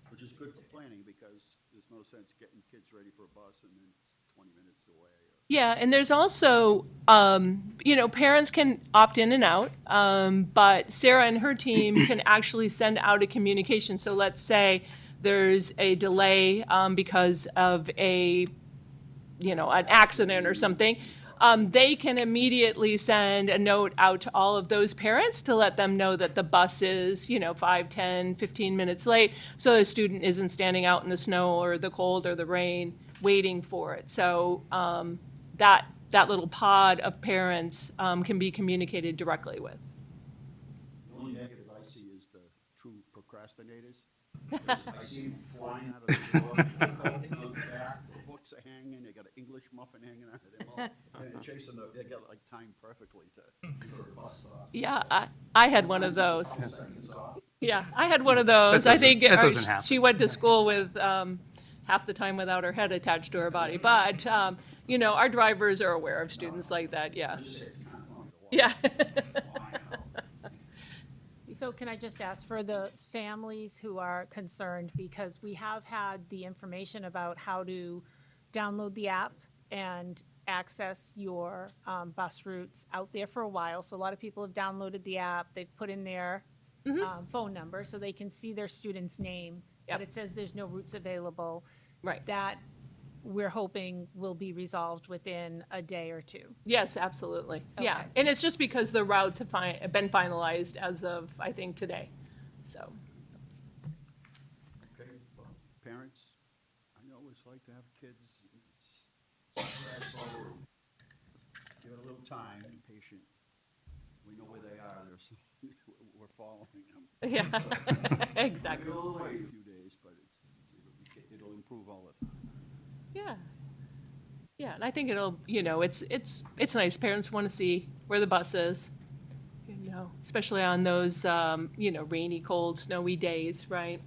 Which is good for planning, because there's no sense getting kids ready for a bus and then it's 20 minutes away.
Yeah, and there's also, parents can opt in and out, but Sarah and her team can actually send out a communication. So let's say there's a delay because of an accident or something. They can immediately send a note out to all of those parents to let them know that the bus is, 5, 10, 15 minutes late, so the student isn't standing out in the snow or the cold or the rain waiting for it. So that little pod of parents can be communicated directly with.
The only negative I see is the true procrastinators. I see them flying out of the door, on the back, the books are hanging, they got an English muffin hanging out of their mouth, and they're chasing they got like timed perfectly to bus stops.
Yeah, I had one of those. Yeah, I had one of those. I think
that doesn't happen.
she went to school with half the time without her head attached to her body. But, our drivers are aware of students like that, yeah. Yeah.
So can I just ask for the families who are concerned, because we have had the information about how to download the app and access your bus routes out there for a while. So a lot of people have downloaded the app, they've put in their phone number so they can see their student's name,
Yep.
but it says there's no routes available.
Right.
That we're hoping will be resolved within a day or two.
Yes, absolutely. Yeah,
Okay.
and it's just because the routes have been finalized as of, I think, today. So,
Okay, well, parents, I know what it's like to have kids. It's stressful. Give it a little time, be patient. We know where they are, we're following them.
yeah, exactly.
It'll wait a few days, but it'll improve all the time.
Yeah. Yeah, and I think it'll, it's nice. Parents want to see where the bus is, especially on those, rainy, cold, snowy days, right?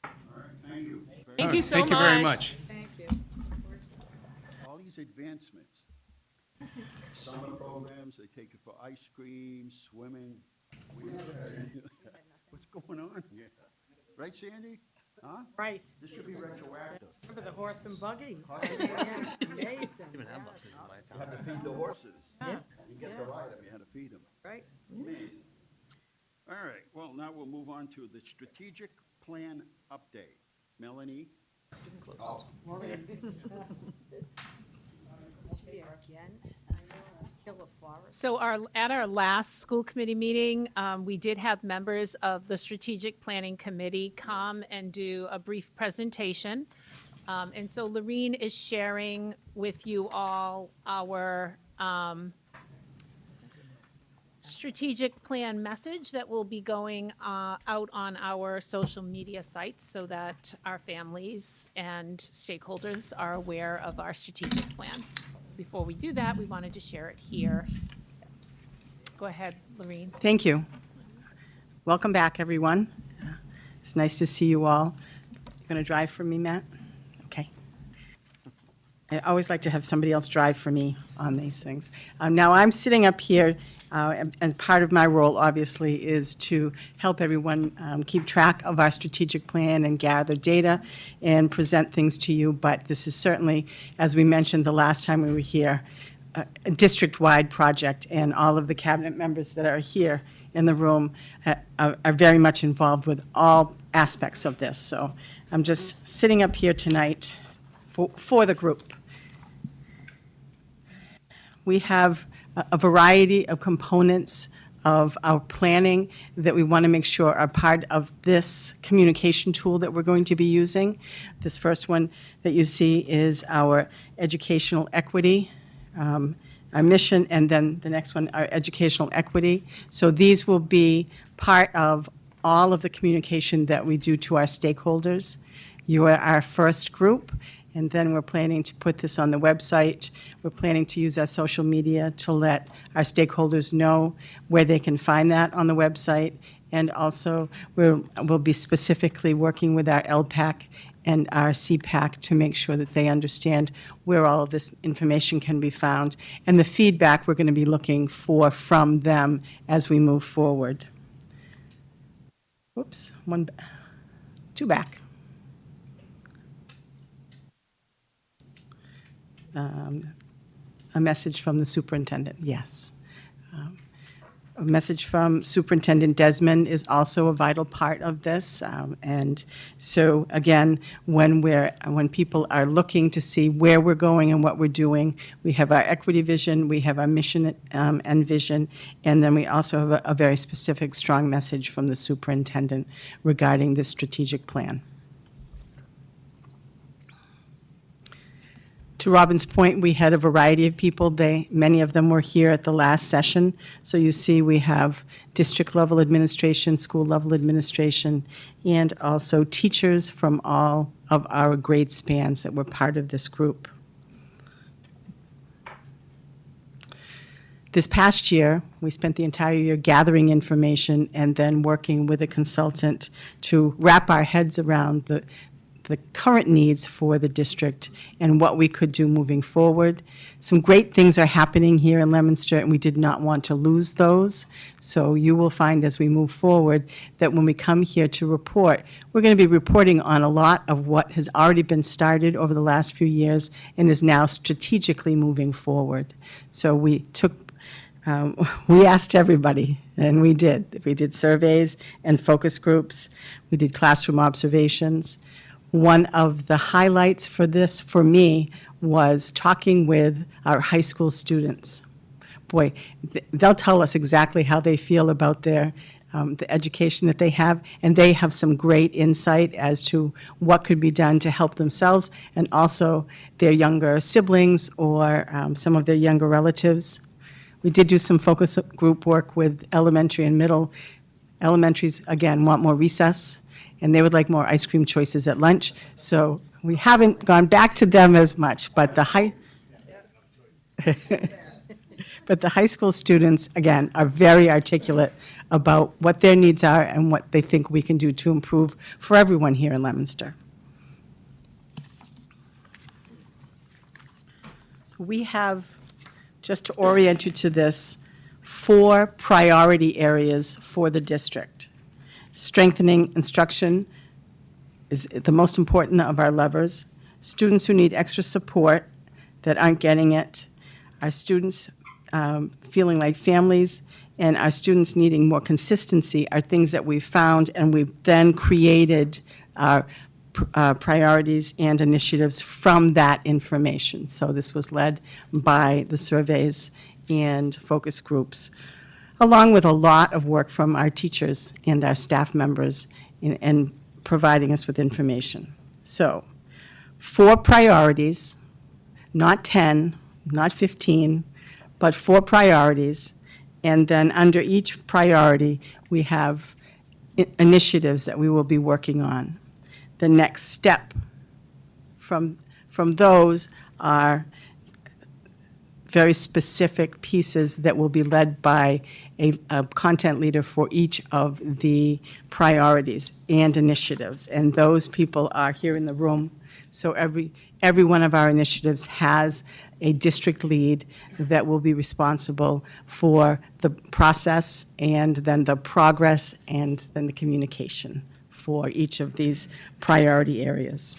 All right, thank you.
Thank you so much.
Thank you very much.
Thank you.
All these advancements, summer programs, they take it for ice cream, swimming. What's going on here? Right, Sandy? Huh?
Right.
This should be retroactive.
Remember the horse and buggy?
Horse and buggy.
Amazing.
Even have
yes.
buses in my
You
town.
had to feed the horses.
Yeah.
You get to ride them, you had to feed them.
Right.
Amazing. All right, well, now we'll move on to the strategic plan update. Melanie? Oh,
So at our last school committee meeting, we did have members of the strategic planning committee come and do a brief presentation. And so Lorene is sharing with you all our strategic plan message that will be going out on our social media sites so that our families and stakeholders are aware of our strategic plan. Before we do that, we wanted to share it here. Go ahead, Lorene.
Thank you. Welcome back, everyone. It's nice to see you all. You're going to drive for me, Matt? Okay. I always like to have somebody else drive for me on these things. Now, I'm sitting up here, and part of my role, obviously, is to help everyone keep track of our strategic plan and gather data and present things to you. But this is certainly, as we mentioned the last time we were here, a district-wide project, and all of the cabinet members that are here in the room are very much involved with all aspects of this. So I'm just sitting up here tonight for the group. We have a variety of components of our planning that we want to make sure are part of this communication tool that we're going to be using. This first one that you see is our educational equity, our mission, and then the next one, our educational equity. So these will be part of all of the communication that we do to our stakeholders. You are our first group, and then we're planning to put this on the website. We're planning to use our social media to let our stakeholders know where they can find that on the website And also, we'll be specifically working with our LPAC and our CPAC to make sure that they understand where all of this information can be found, and the feedback we're going to be looking for from them as we move forward. Whoops, two back. A message from the superintendent, yes. A message from Superintendent Desmond is also a vital part of this. And so, again, when people are looking to see where we're going and what we're doing, we have our equity vision, we have our mission and vision, and then we also have a very specific, strong message from the superintendent regarding this strategic plan. To Robin's point, we had a variety of people. Many of them were here at the last session. So you see we have district-level administration, school-level administration, and also teachers from all of our grade spans that were part of this group. This past year, we spent the entire year gathering information and then working with a consultant to wrap our heads around the current needs for the district and what we could do moving forward. Some great things are happening here in Leominster, and we did not want to lose those. So you will find as we move forward that when we come here to report, we're going to be reporting on a lot of what has already been started over the last few years and is now strategically moving forward. So we asked everybody, and we did. We did surveys and focus groups. We did classroom observations. One of the highlights for this, for me, was talking with our high school students. Boy, they'll tell us exactly how they feel about the education that they have, and they have some great insight as to what could be done to help themselves and also their younger siblings or some of their younger relatives. We did do some focus group work with elementary and middle. Elementaries, again, want more recess, and they would like more ice cream choices at lunch. So we haven't gone back to them as much, but the high school students, again, are very articulate about what their needs are and what they think we can do to improve for everyone here in Leominster. We have, just to orient you to this, 4 priority areas for the district. Strengthening instruction is the most important of our levers. Students who need extra support that aren't getting it. Our students feeling like families, and our students needing more consistency are things that we've found, and we've then created our priorities and initiatives from that information. So this was led by the surveys and focus groups, along with a lot of work from our teachers and our staff members in providing us with information. So 4 priorities, not 10, not 15, but 4 priorities. And then under each priority, we have initiatives that we will be working on. The next step from those are very specific pieces that will be led by a content leader for each of the priorities and initiatives. And those people are here in the room. So every one of our initiatives has a district lead that will be responsible for the process and then the progress and then the communication for each of these priority areas.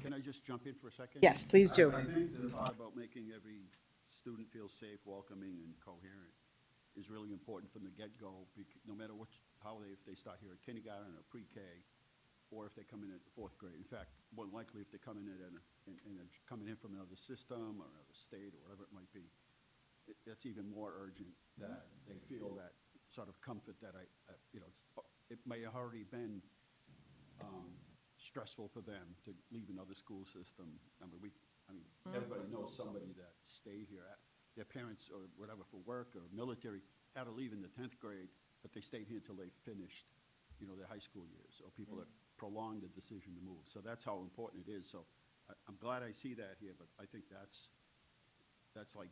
Can I just jump in for a second?
Yes, please do.
I think the part about making every student feel safe, welcoming, and coherent is really important from the get-go, no matter if they start here at kindergarten or pre-K, or if they come in at the 4th grade. In fact, more than likely, if they're coming coming in from another system or another state or whatever it might be, that's even more urgent that they feel that sort of comfort that it may have already been stressful for them to leave another school system. Everybody knows somebody that stayed here. Their parents or whatever for work or military had to leave in the 10th grade, but they stayed here until they finished, their high school years. Or people that prolonged the decision to move. So that's how important it is. So I'm glad I see that here, but I think that's like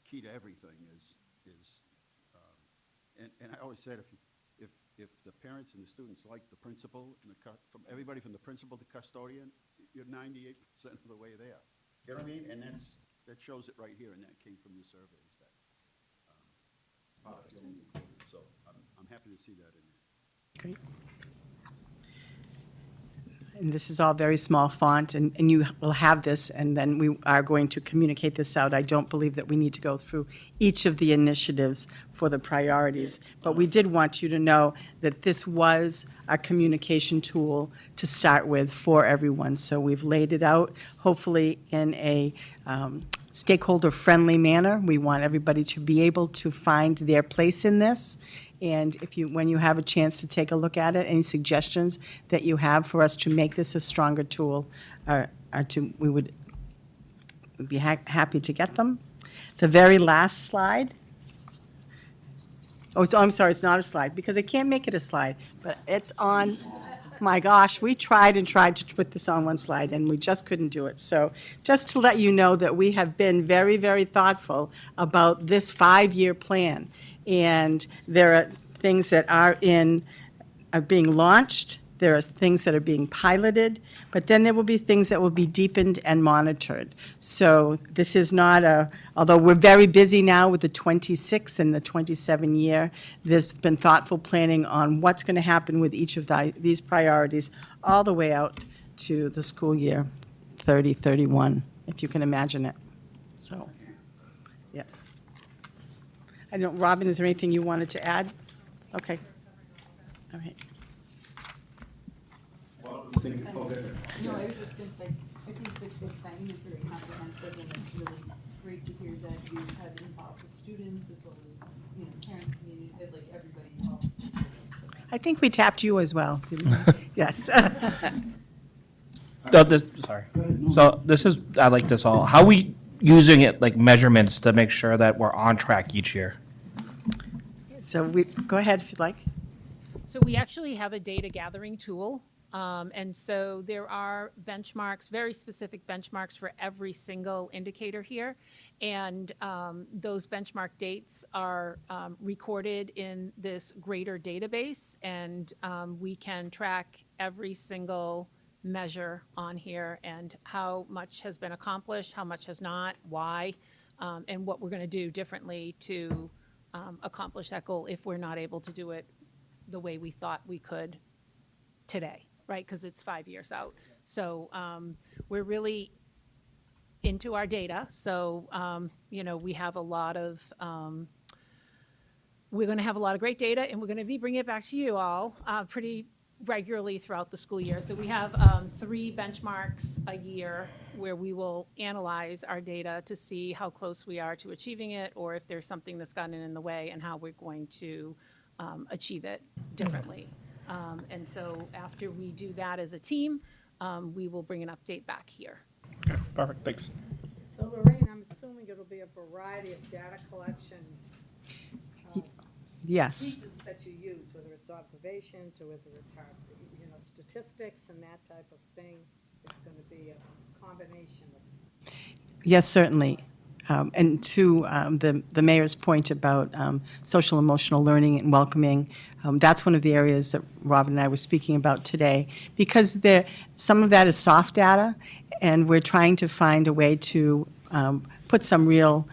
key to everything is is, and I always said, if the parents and the students like the principal and from everybody from the principal to custodian, you're 98% of the way there. You know what I mean? And that shows it right here, and that came from your surveys, that part of feeling included. So I'm happy to see that in there.
Great. And this is all very small font, and you will have this, and then we are going to communicate this out. I don't believe that we need to go through each of the initiatives for the priorities, but we did want you to know that this was a communication tool to start with for everyone. So we've laid it out, hopefully in a stakeholder-friendly manner. We want everybody to be able to find their place in this. And when you have a chance to take a look at it, any suggestions that you have for us to make this a stronger tool, we would be happy to get them. The very last slide. Oh, I'm sorry, it's not a slide, because I can't make it a slide, but it's on, my gosh, we tried and tried to put this on one slide, and we just couldn't do it. So just to let you know that we have been very, very thoughtful about this 5-year plan. And there are things that are being launched, there are things that are being piloted, but then there will be things that will be deepened and monitored. So this is not although we're very busy now with the 26 and the 27 year, there's been thoughtful planning on what's going to happen with each of these priorities all the way out to the school year 30-31, if you can imagine it. So, yeah. I don't, Robin, is there anything you wanted to add? Okay. All right.
No, I was just going to say, I think it's exciting and very comprehensive, and it's really great to hear that you have involved the students as well as, parents, community, like everybody involved.
I think we tapped you as well, didn't we? Yes.
Sorry. So this is, I like this all. How are we using it, like measurements, to make sure that we're on track each year?
So go ahead if you'd like.
So we actually have a data gathering tool. And so there are benchmarks, very specific benchmarks for every single indicator here. And those benchmark dates are recorded in this greater database. And we can track every single measure on here and how much has been accomplished, how much has not, why, and what we're going to do differently to accomplish that goal if we're not able to do it the way we thought we could today, right? Because it's 5 years out. So we're really into our data. So, we have a lot of, we're going to have a lot of great data, and we're going to be bringing it back to you all pretty regularly throughout the school year. So we have 3 benchmarks a year where we will analyze our data to see how close we are to achieving it, or if there's something that's gotten in the way, and how we're going to achieve it differently. And so after we do that as a team, we will bring an update back here.
Okay, perfect, thanks.
So Lorraine, I'm assuming it'll be a variety of data collection
Yes.
pieces that you use, whether it's observations or whether it's statistics and that type of thing. It's going to be a combination of.
Yes, certainly. And to the mayor's point about social emotional learning and welcoming, that's one of the areas that Robin and I were speaking about today, because some of that is soft data, and we're trying to find a way to put some real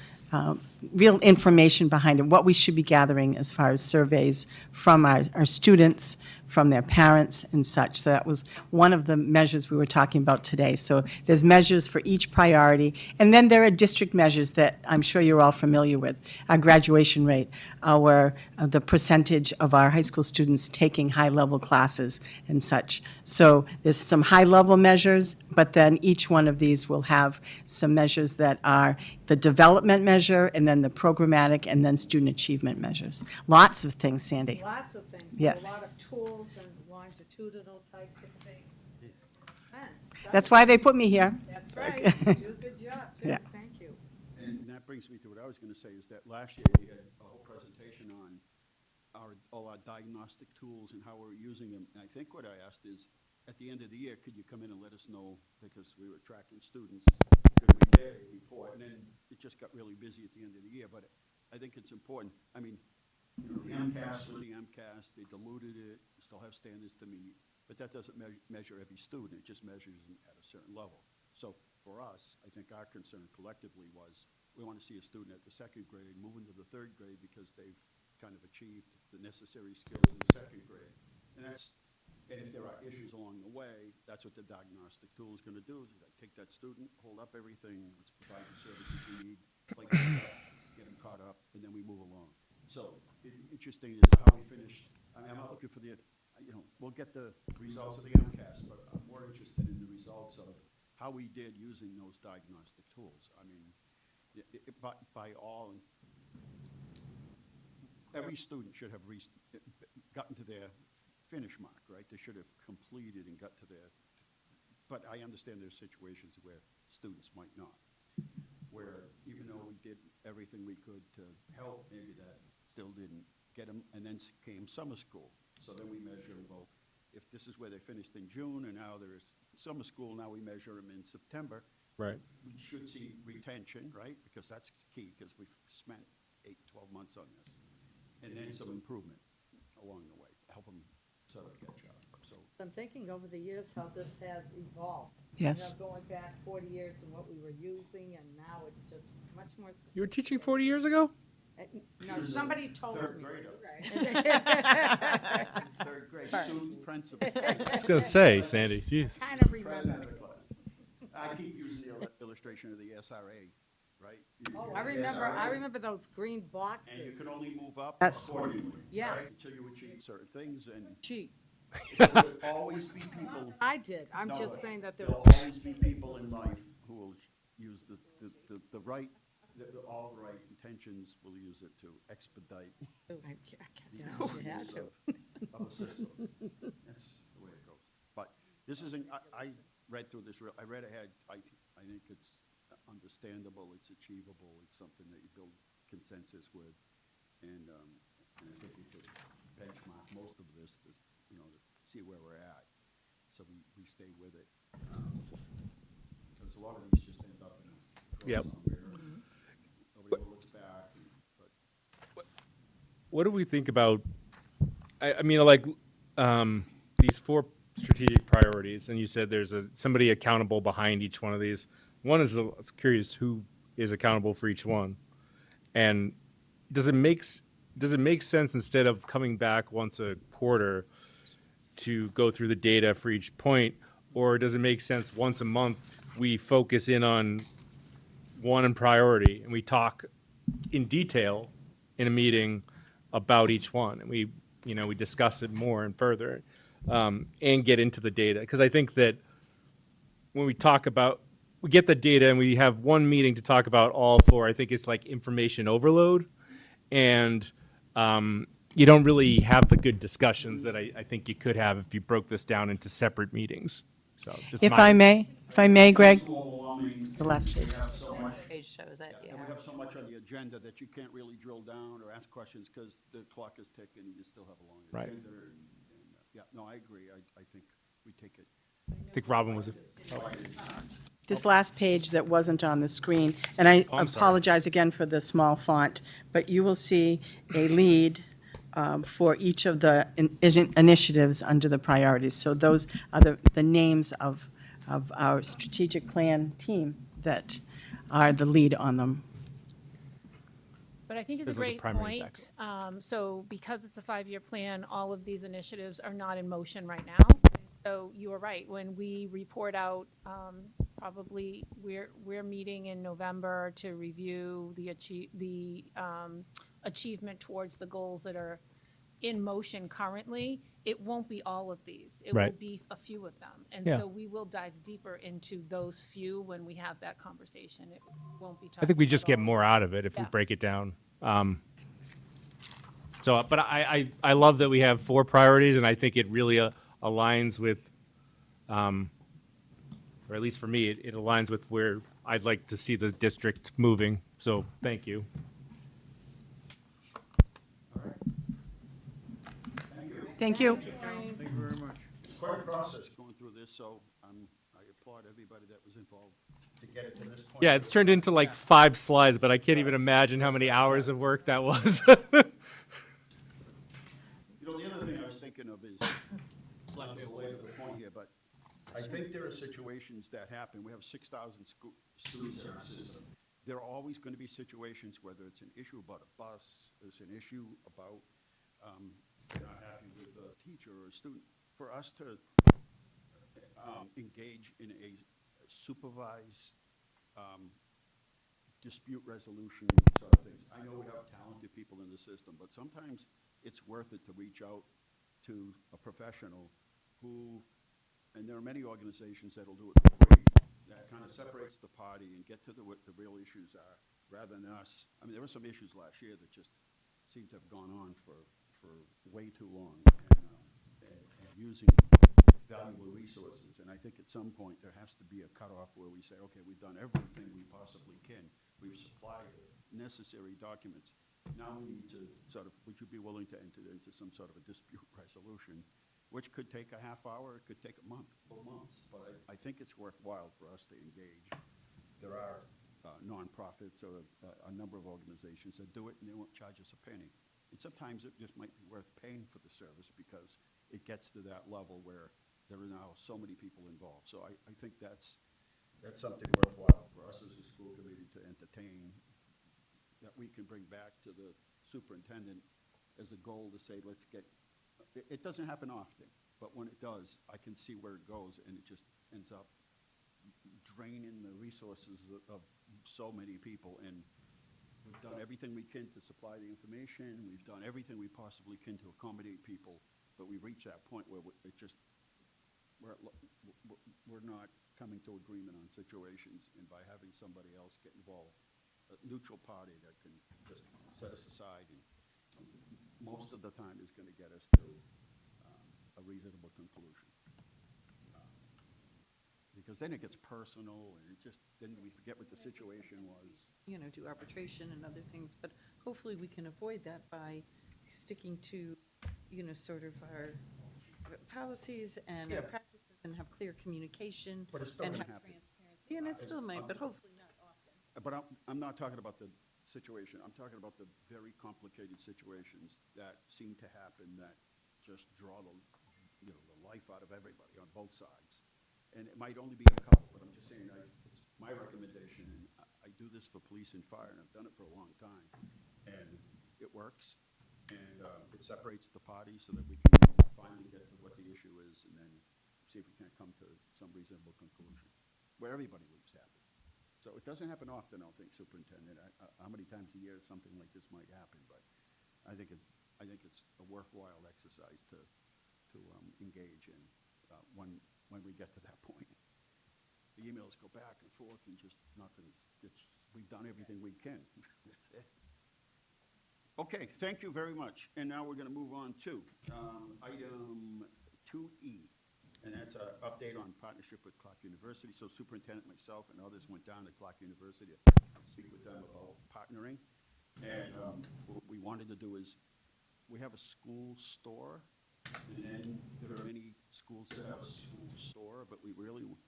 information behind it, what we should be gathering as far as surveys from our students, from their parents and such. So that was one of the measures we were talking about today. So there's measures for each priority. And then there are district measures that I'm sure you're all familiar with. Our graduation rate, the percentage of our high school students taking high-level classes and such. So there's some high-level measures, but then each one of these will have some measures that are the development measure, and then the programmatic, and then student achievement measures. Lots of things, Sandy.
Lots of things.
Yes.
A lot of tools and longitudinal types of things.
That's why they put me here.
That's right. You do a good job, too.
Yeah.
Thank you.
And that brings me to what I was going to say, is that last year we had a whole presentation on all our diagnostic tools and how we're using them. And I think what I asked is, at the end of the year, could you come in and let us know, because we were tracking students, could we get a report? And then it just got really busy at the end of the year. But I think it's important. I mean, you know, the MCAS was the MCAS, they diluted it, still have standards to meet, but that doesn't measure every student, it just measures them at a certain level. So for us, I think our concern collectively was, we want to see a student at the second grade move into the third grade because they've kind of achieved the necessary skills in the second grade. And if there are issues along the way, that's what the diagnostic tool is going to do, is take that student, hold up everything, let's provide the services you need, like, get them caught up, and then we move along. So, interesting is how we finished. I mean, I'm not looking for we'll get the results of the MCAS, but I'm more interested in the results of how we did using those diagnostic tools. I mean, by all, every student should have gotten to their finish mark, right? They should have completed and got to their, but I understand there's situations where students might not, where even though we did everything we could to help, maybe that still didn't get them, and then came summer school. So then we measure, well, if this is where they finished in June and now there's summer school, now we measure them in September.
Right.
We should see retention, right? Because that's key, because we've spent 8, 12 months on this. And then some improvement along the way to help them sort of catch up. So
I'm thinking over the years how this has evolved.
Yes.
You know, going back 40 years and what we were using, and now it's just much more.
You were teaching 40 years ago?
No, somebody told
third
me.
grader. Third grade student principal.
I was going to say, Sandy, jeez.
Kind of remember.
I keep using the illustration of the SRA, right?
Oh, I remember those green boxes.
And you can only move up
Yes.
accordingly,
Yes.
right? Until you achieve certain things, and
Cheap.
there will always be people.
I did. I'm
No,
just saying that
there'll
there's.
always be people in life who will use the right, all the right intentions, will use it to expedite
I guess you had to.
of a system. That's the way it goes. But this isn't, I read through this, I read ahead, I think it's understandable, it's achievable, it's something that you build consensus with, and I think we could benchmark most of this to, to see where we're at, so we stay with it. Because a lot of these just end up in a drawer somewhere, nobody looks back, but.
What do we think about, I mean, like, these 4 strategic priorities, and you said there's somebody accountable behind each one of these. One is, I was curious, who is accountable for each one? And does it make sense, instead of coming back once a quarter, to go through the data for each point? Or does it make sense once a month we focus in on one in priority and we talk in detail in a meeting about each one, and we discuss it more and further, and get into the data? Because I think that when we get the data and we have one meeting to talk about all 4, I think it's like information overload, and you don't really have the good discussions that I think you could have if you broke this down into separate meetings. So just
If I may, Greg, the last page.
Page shows it, yeah.
And we have so much on the agenda that you can't really drill down or ask questions because the clock is ticking and you still have a long
Right.
agenda. Yeah, no, I agree. I think we take it.
I think Robin was.
This last page that wasn't on the screen, and I
I'm sorry.
apologize again for the small font, but you will see a lead for each of the initiatives under the priorities. So those are the names of our strategic plan team that are the lead on them.
But I think it's a
There's like a
great
primary
point. So because it's a 5-year plan, all of these initiatives are not in motion right now. So you are right. When we report out, probably we're meeting in November to review the achievement towards the goals that are in motion currently. It won't be all of these. It will
Right.
be a few of them. And
Yeah.
so we will dive deeper into those few when we have that conversation. It won't be.
I think we
talking
just
about
get
all.
more out of it if we
Yeah.
break it down. But I love that we have 4 priorities, and I think it really aligns with, or at least for me, it aligns with where I'd like to see the district moving. So thank you.
Thank you.
Thank you very much. Quite a process going through this, so I applaud everybody that was involved. to get it to this point.
Yeah, it's turned into like 5 slides, but I can't even imagine how many hours of work that was.
You know, the other thing I was thinking of is, not to belabor the point here, but I think there are situations that happen. We have 6,000 students in our system. There are always going to be situations, whether it's an issue about a bus, there's an issue about they're not happy with a teacher or a student. For us to engage in a supervised dispute resolution sort of things. I know we have talented people in the system, but sometimes it's worth it to reach out to a professional who, and there are many organizations that'll do it for free, that kind of separates the party and get to what the real issues are, rather than us. I mean, there were some issues last year that just seem to have gone on for way too long, and using valuable resources. And I think at some point there has to be a cutoff where we say, okay, we've done everything we possibly can. We've supplied necessary documents. Now we need to sort of, would you be willing to enter into some sort of a dispute resolution, which could take a half hour, it could take a month or months. But I think it's worthwhile for us to engage. There are nonprofits or a number of organizations that do it, and they won't charge us a penny. And sometimes it just might be worth paying for the service because it gets to that level where there are now so many people involved. So I think that's something worthwhile for us as a school committee to entertain, that we can bring back to the superintendent as a goal to say, let's get, it doesn't happen often, but when it does, I can see where it goes, and it just ends up draining the resources of so many people. And we've done everything we can to supply the information. We've done everything we possibly can to accommodate people, but we reach that point where it just, we're not coming to agreement on situations, and by having somebody else get involved, a neutral party that can just set us aside, and most of the time is going to get us to a reasonable conclusion. Because then it gets personal, and it just, then we forget what the situation was.
Do arbitration and other things, but hopefully we can avoid that by sticking to, sort of our policies and our practices, and have clear communication
But it's still
and
gonna
have
happen.
transparency. And it still might, but hopefully not often.
But I'm not talking about the situation. I'm talking about the very complicated situations that seem to happen that just draw the life out of everybody on both sides. And it might only be a couple, but I'm just saying, it's my recommendation, and I do this for police and fire, and I've done it for a long time, and it works, and it separates the parties so that we can finally get to what the issue is, and then see if we can't come to some reasonable conclusion, where everybody leaves happy. So it doesn't happen often, I don't think, Superintendent. How many times a year something like this might happen, but I think it's a worthwhile exercise to engage in when we get to that point. The emails go back and forth, and just we've done everything we can. That's it. Okay, thank you very much. And now we're going to move on to item 2E, and that's an update on partnership with Clark University. So Superintendent, myself, and others went down to Clark University to speak with them about partnering. And what we wanted to do is, we have a school store, and then there are many schools that have a school store, but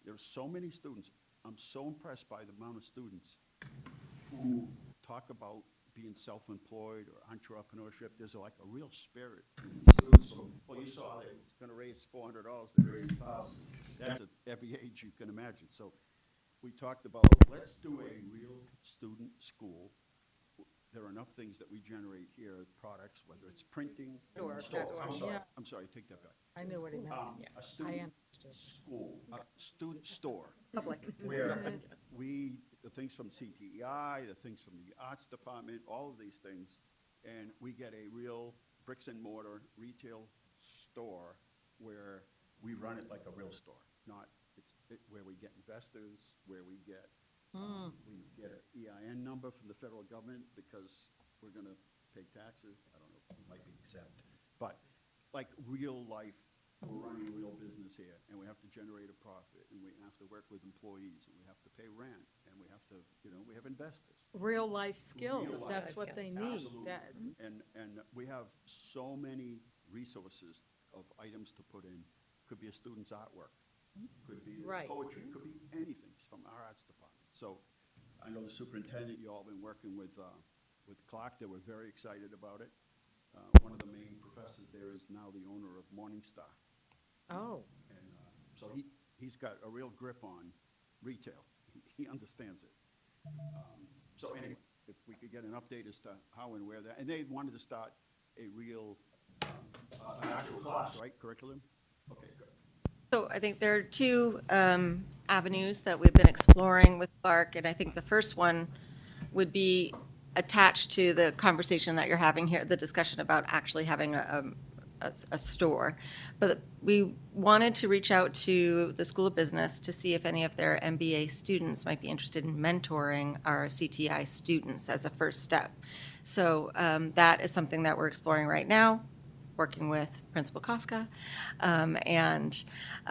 there are so many students. I'm so impressed by the amount of students who talk about being self-employed or entrepreneurship. There's like a real spirit in these students. Well, you saw they were going to raise $400, they raised $1,000. That's at every age you can imagine. So we talked about, let's do a real student school. There are enough things that we generate here, products, whether it's printing. I'm sorry, take that back.
I knew what he meant.
A student school, a student store.
Public.
Where the things from CTEI, the things from the arts department, all of these things, and we get a real bricks and mortar retail store where we run it like a real store, where we get investors, where we get an EIN number from the federal government because we're going to pay taxes. I don't know, we might be exempt. But like real life, we're running a real business here, and we have to generate a profit, and we have to work with employees, and we have to pay rent, and we have to, we have investors.
Real life skills,
Real
that's
life
what they
skills.
need.
Absolutely. And we have so many resources of items to put in. Could be a student's artwork, could be
Right.
poetry, could be anything from our arts department. So I know the superintendent, you all been working with Clark. They were very excited about it. One of the main professors there is now the owner of Morningstar.
Oh.
And so he's got a real grip on retail. He understands it. So anyway, if we could get an update as to how and where that, and they wanted to start a real, an actual class, right, curriculum? Okay, good.
So I think there are two avenues that we've been exploring with Clark, and I think the first one would be attached to the conversation that you're having here, the discussion about actually having a store. But we wanted to reach out to the School of Business to see if any of their MBA students might be interested in mentoring our CTI students as a first step. So that is something that we're exploring right now, working with Principal Koska, and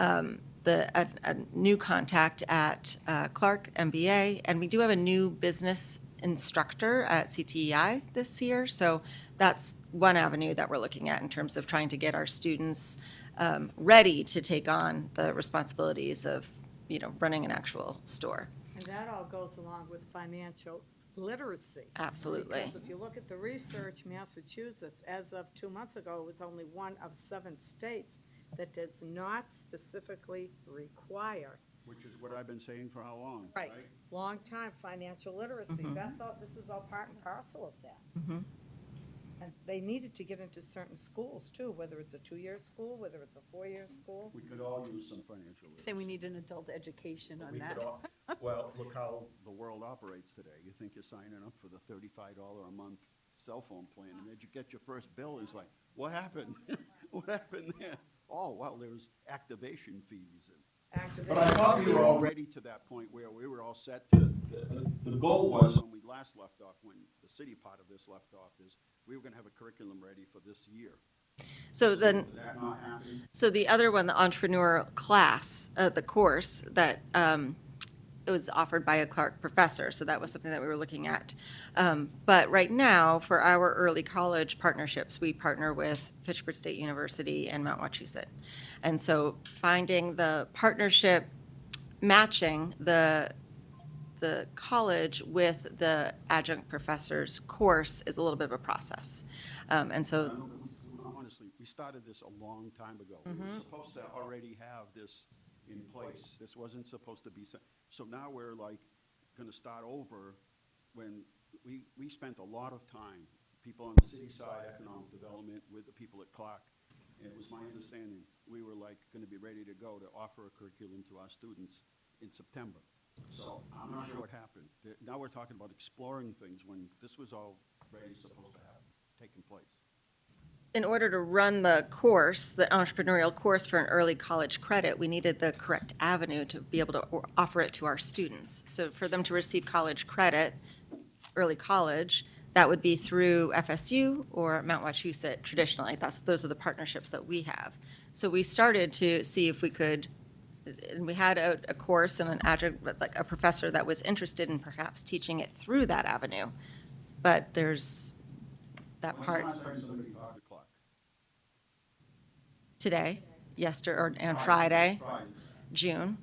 a new contact at Clark MBA. And we do have a new business instructor at CTEI this year. So that's one avenue that we're looking at in terms of trying to get our students ready to take on the responsibilities of, running an actual store.
And that all goes along with financial literacy.
Absolutely.
Because if you look at the research, Massachusetts, as of 2 months ago, was only one of 7 states that does not specifically require.
Which is what I've been saying for how long,
Right,
right?
long time, financial literacy. That's all, this is all part and parcel of that. And they needed to get into certain schools too, whether it's a 2-year school, whether it's a 4-year school.
We could all use some financial literacy.
Say we need an adult education on
We
that.
could all, well, look how the world operates today. You think you're signing up for the $35 a month cell phone plan, and then you get your first bill, and it's like, what happened? What happened there? Oh, well, there was activation fees. But I thought we were already to that point where we were all set. The goal was, when we last left off, when the city part of this left off, is we were going to have a curriculum ready for this year.
So then,
Did that not happen?
so the other one, the entrepreneurial class, the course that it was offered by a Clark professor, so that was something that we were looking at. But right now, for our early college partnerships, we partner with Fitchburg State University and Mount Wachusett. And so finding the partnership matching the college with the adjunct professor's course is a little bit of a process. And so
Honestly, we started this a long time ago. We were supposed to already have this in place. This wasn't supposed to be, so now we're like gonna start over when we spent a lot of time, people on the city side, economic development, with the people at Clark. And it was my understanding, we were like gonna be ready to go to offer a curriculum to our students in September. So I'm not sure what happened. Now we're talking about exploring things when this was already supposed to have taken place.
in order to run the course, the entrepreneurial course for an early college credit, we needed the correct avenue to be able to offer it to our students. So for them to receive college credit, early college, that would be through FSU or Mount Wachusett traditionally. Those are the partnerships that we have. So we started to see if we could, and we had a course and an adjunct, like a professor that was interested in perhaps teaching it through that avenue. But there's that part.
When's the last time somebody talked to Clark?
Today, yesterday, and Friday, June.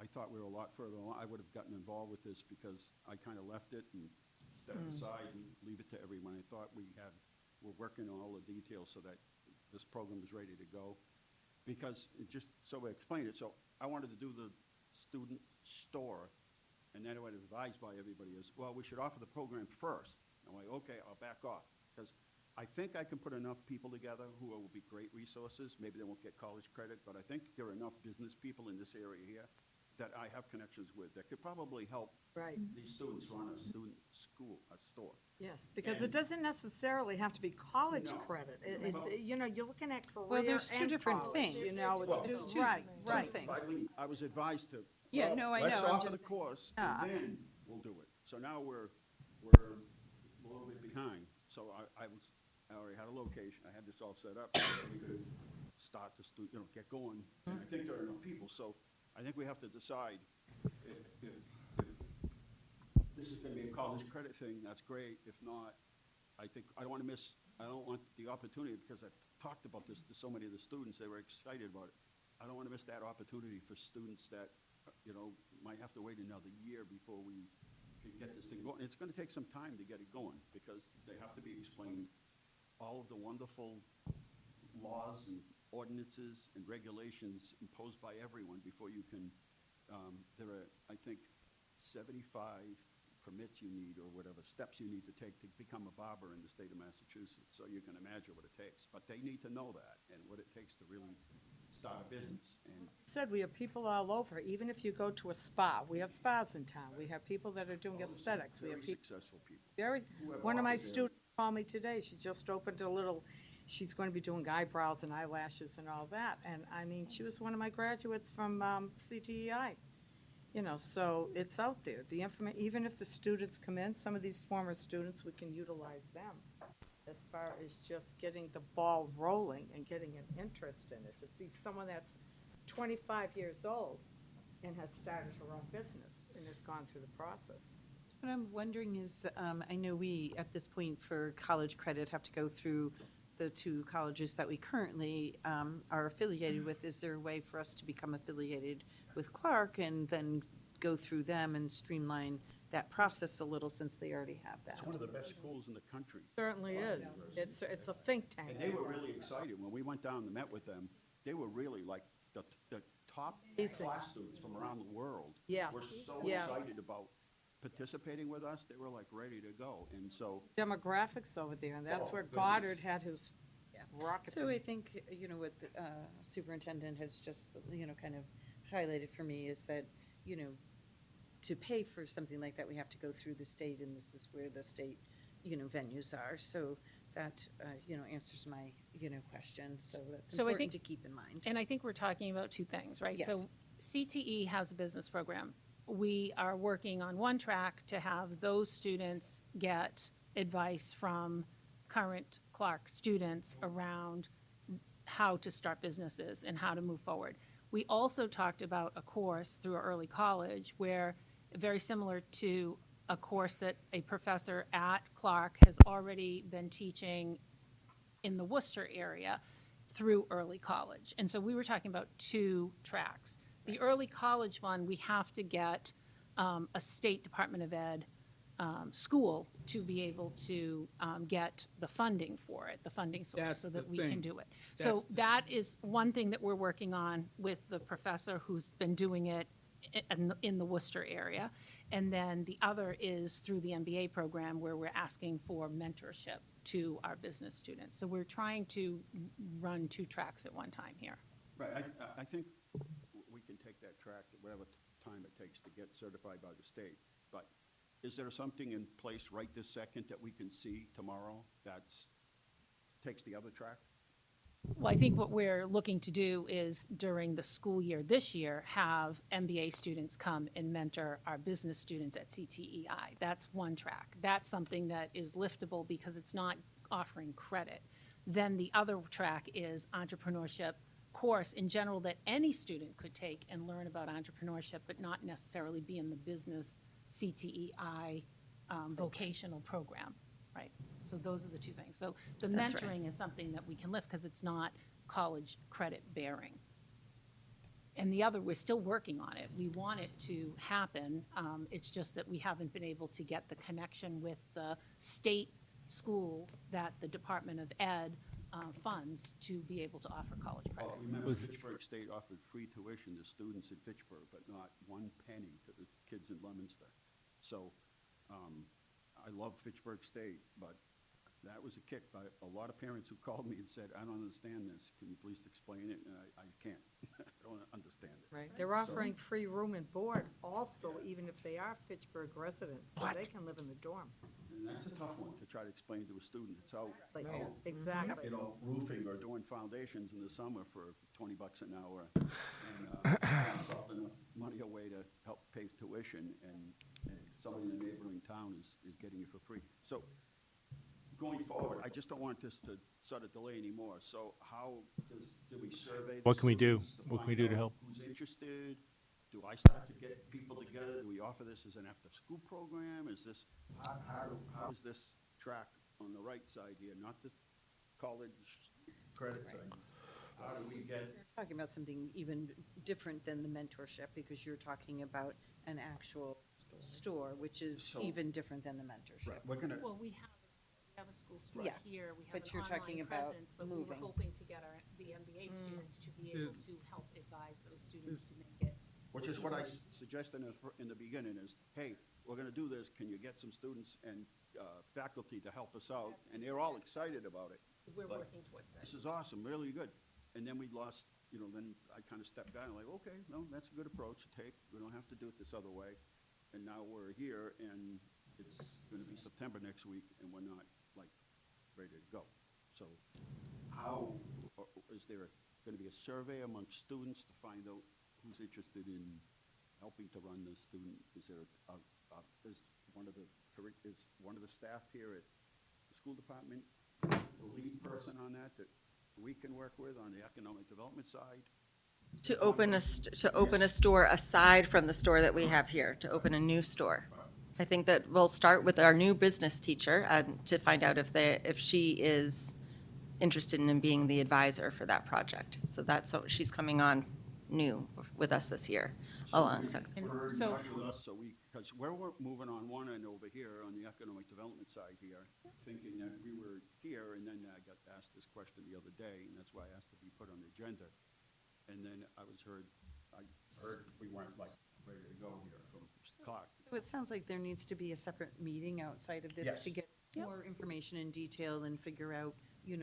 I thought we were a lot further along. I would have gotten involved with this because I kind of left it and stepped aside and leave it to everyone. I thought we're working on all the details so that this program is ready to go. Because, just so I explained it, so I wanted to do the student store, and then what I was advised by everybody is, well, we should offer the program first. I'm like, okay, I'll back off, because I think I can put enough people together who will be great resources. Maybe they won't get college credit, but I think there are enough business people in this area here that I have connections with that could probably help these students run a student school, a store.
Yes, because it doesn't necessarily have to be college credit. You know, you're looking at career
Well, there's two
and
different
college,
things.
You know,
There's
it's
two
right.
things.
I was advised to,
Yeah,
well,
no, I
let's
know, I'm
offer the
just-
course,
Yeah.
and then we'll do it. So now we're a little bit behind. So I already had a location, I had this all set up, so that we could start to, get going. And I think there are enough people, so I think we have to decide if this is gonna be a college credit thing, that's great. If not, I don't want the opportunity, because I've talked about this to so many of the students, they were excited about it. I don't want to miss that opportunity for students that, might have to wait another year before we can get this thing going. It's going to take some time to get it going because they have to be explained all of the wonderful laws and ordinances and regulations imposed by everyone before you can, there are, I think, 75 permits you need or whatever, steps you need to take to become a barber in the state of Massachusetts. So you can imagine what it takes. But they need to know that and what it takes to really start a business. And
Said we have people all over, even if you go to a spa, we have spas in town, we have people that are doing aesthetics, we have
very
people,
successful people.
one of my
offered their-
students called me today, she just opened a little, she's going to be doing eyebrows and eyelashes and all that, and I mean, she was one of my graduates from CTEI. So it's out there, the even if the students come in, some of these former students, we can utilize them as far as just getting the ball rolling and getting an interest in it, to see someone that's 25 years old and has started her own business and has gone through the process.
So what I'm wondering is, I know we, at this point, for college credit, have to go through the two colleges that we currently are affiliated with. Is there a way for us to become affiliated with Clark and then go through them and streamline that process a little, since they already have that?
It's one of the best schools in the country.
Certainly is. It's a think tank.
And they were really excited. When we went down and met with them, they were really like the top
Amazing.
class students from around the world.
Yes,
Were so
yes.
excited about participating with us. They were like ready to go. And so
Demographics over there, and that's
Oh,
where
goodness.
Goddard had his rocket.
So I think, what the superintendent has just, kind of highlighted for me is that, to pay for something like that, we have to go through the state, and this is where the state, venues are. So that, answers my, question. So that's
So I
important
think-
to keep in mind.
And I think we're talking about two things, right?
Yes.
So CTE has a business program. We are working on one track to have those students get advice from current Clark students around how to start businesses and how to move forward. We also talked about a course through early college where, very similar to a course that a professor at Clark has already been teaching in the Worcester area through early college. And so we were talking about two tracks. The early college one, we have to get a state Department of Ed school to be able to get the funding for it, the funding source,
That's
so that
the
we can
thing.
do it. So
That's-
that is one thing that we're working on with the professor who's been doing it in the Worcester area. And then the other is through the MBA program, where we're asking for mentorship to our business students. So we're trying to run two tracks at one time here.
right, I think we can take that track at whatever time it takes to get certified by the state. But is there something in place right this second that we can see tomorrow that's, takes the other track?
Well, I think what we're looking to do is during the school year this year, have MBA students come and mentor our business students at CTEI. That's one track. That's something that is liftable because it's not offering credit. Then the other track is entrepreneurship course in general that any student could take and learn about entrepreneurship, but not necessarily be in the business CTEI vocational program, right? So those are the two things. So the
That's right.
mentoring is something that we can lift because it's not college credit bearing. And the other, we're still working on it. We want it to happen. It's just that we haven't been able to get the connection with the state school that the Department of Ed funds to be able to offer college credit.
Well, remember, Fitchburg State offered free tuition to students in Fitchburg, but not 1 penny to the kids in Leominster. So I love Fitchburg State, but that was a kick by a lot of parents who called me and said, I don't understand this. Can you please explain it? And I can't. I don't understand it.
Right, they're offering free room and board also, even if they are Fitchburg residents, so they can live in the dorm.
And that's a tough one to try to explain to a student. It's out,
Like,
out,
exactly.
roofing or doing foundations in the summer for $20 an hour. And salt enough money away to help pay tuition, and somebody in the neighboring town is getting it for free. So going forward, I just don't want this to sort of delay anymore. So how do we survey the
What can we do?
students
What can we
find
do to
out
help?
Who's interested? Do I start to get people together? Do we offer this as an after-school program? Is this, how is this track on the right side here, not the college credit side? how do we get,
You're talking about something even different than the mentorship, because you're talking about an actual store, which is
So-
even different than the mentorship.
we're gonna,
Well, we have a school store
Yeah,
here, we have
but
an
you're talking
online
about
presence, but we were
moving.
hoping to get the MBA students to be able to help advise those students to make it.
which is what I suggested in the beginning is, hey, we're gonna do this, can you get some students and faculty to help us out? And they're all excited about it.
We're
But
working towards that.
This is awesome, really good. And then we lost, then I kind of stepped down, like, okay, no, that's a good approach to take. We don't have to do it this other way. And now we're here, and it's gonna be September next week, and we're not, like, ready to go. So how, is there gonna be a survey amongst students to find out who's interested in helping to run the student? Is there, is one of the staff here at the school department the lead person on that we can work with on the economic development side?
To open a store aside from the store that we have here, to open a new store. I think that we'll start with our new business teacher to find out if she is interested in being the advisor for that project. So she's coming on new with us this year, alongside.
So-
Because we're moving on one end over here on the economic development side here, thinking that we were here, and then I got asked this question the other day, and that's why I asked to be put on the agenda. And then I heard we weren't like ready to go here from Clark.
So it sounds like there needs to be a separate meeting outside of this
Yes.
to get more information in detail and figure out,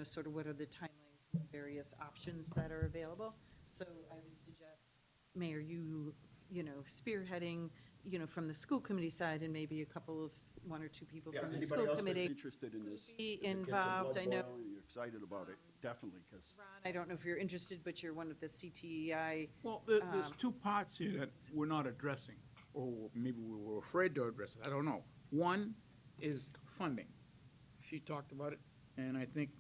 sort of what are the timelines, the various options that are available. So I would suggest, Mayor, spearheading, from the school committee side, and maybe one or two people
Yeah,
from the
anybody
school
else that's
committee.
interested in this?
be
if it gets the
involved,
blood
I know.
boiling and you're excited about it, definitely, because.
I don't know if you're interested, but you're one of the CTEI.
Well, there's two parts here that we're not addressing, or maybe we were afraid to address it, I don't know. One is funding. She talked about it, and I think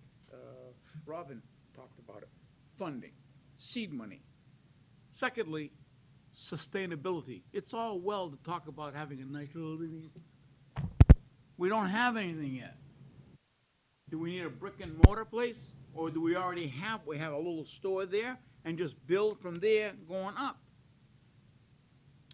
Robin talked about it. Funding, seed money. Secondly, sustainability. It's all well to talk about having a nice little, we don't have anything yet. Do we need a brick and mortar place, or do we already have a little store there and just build from there going up?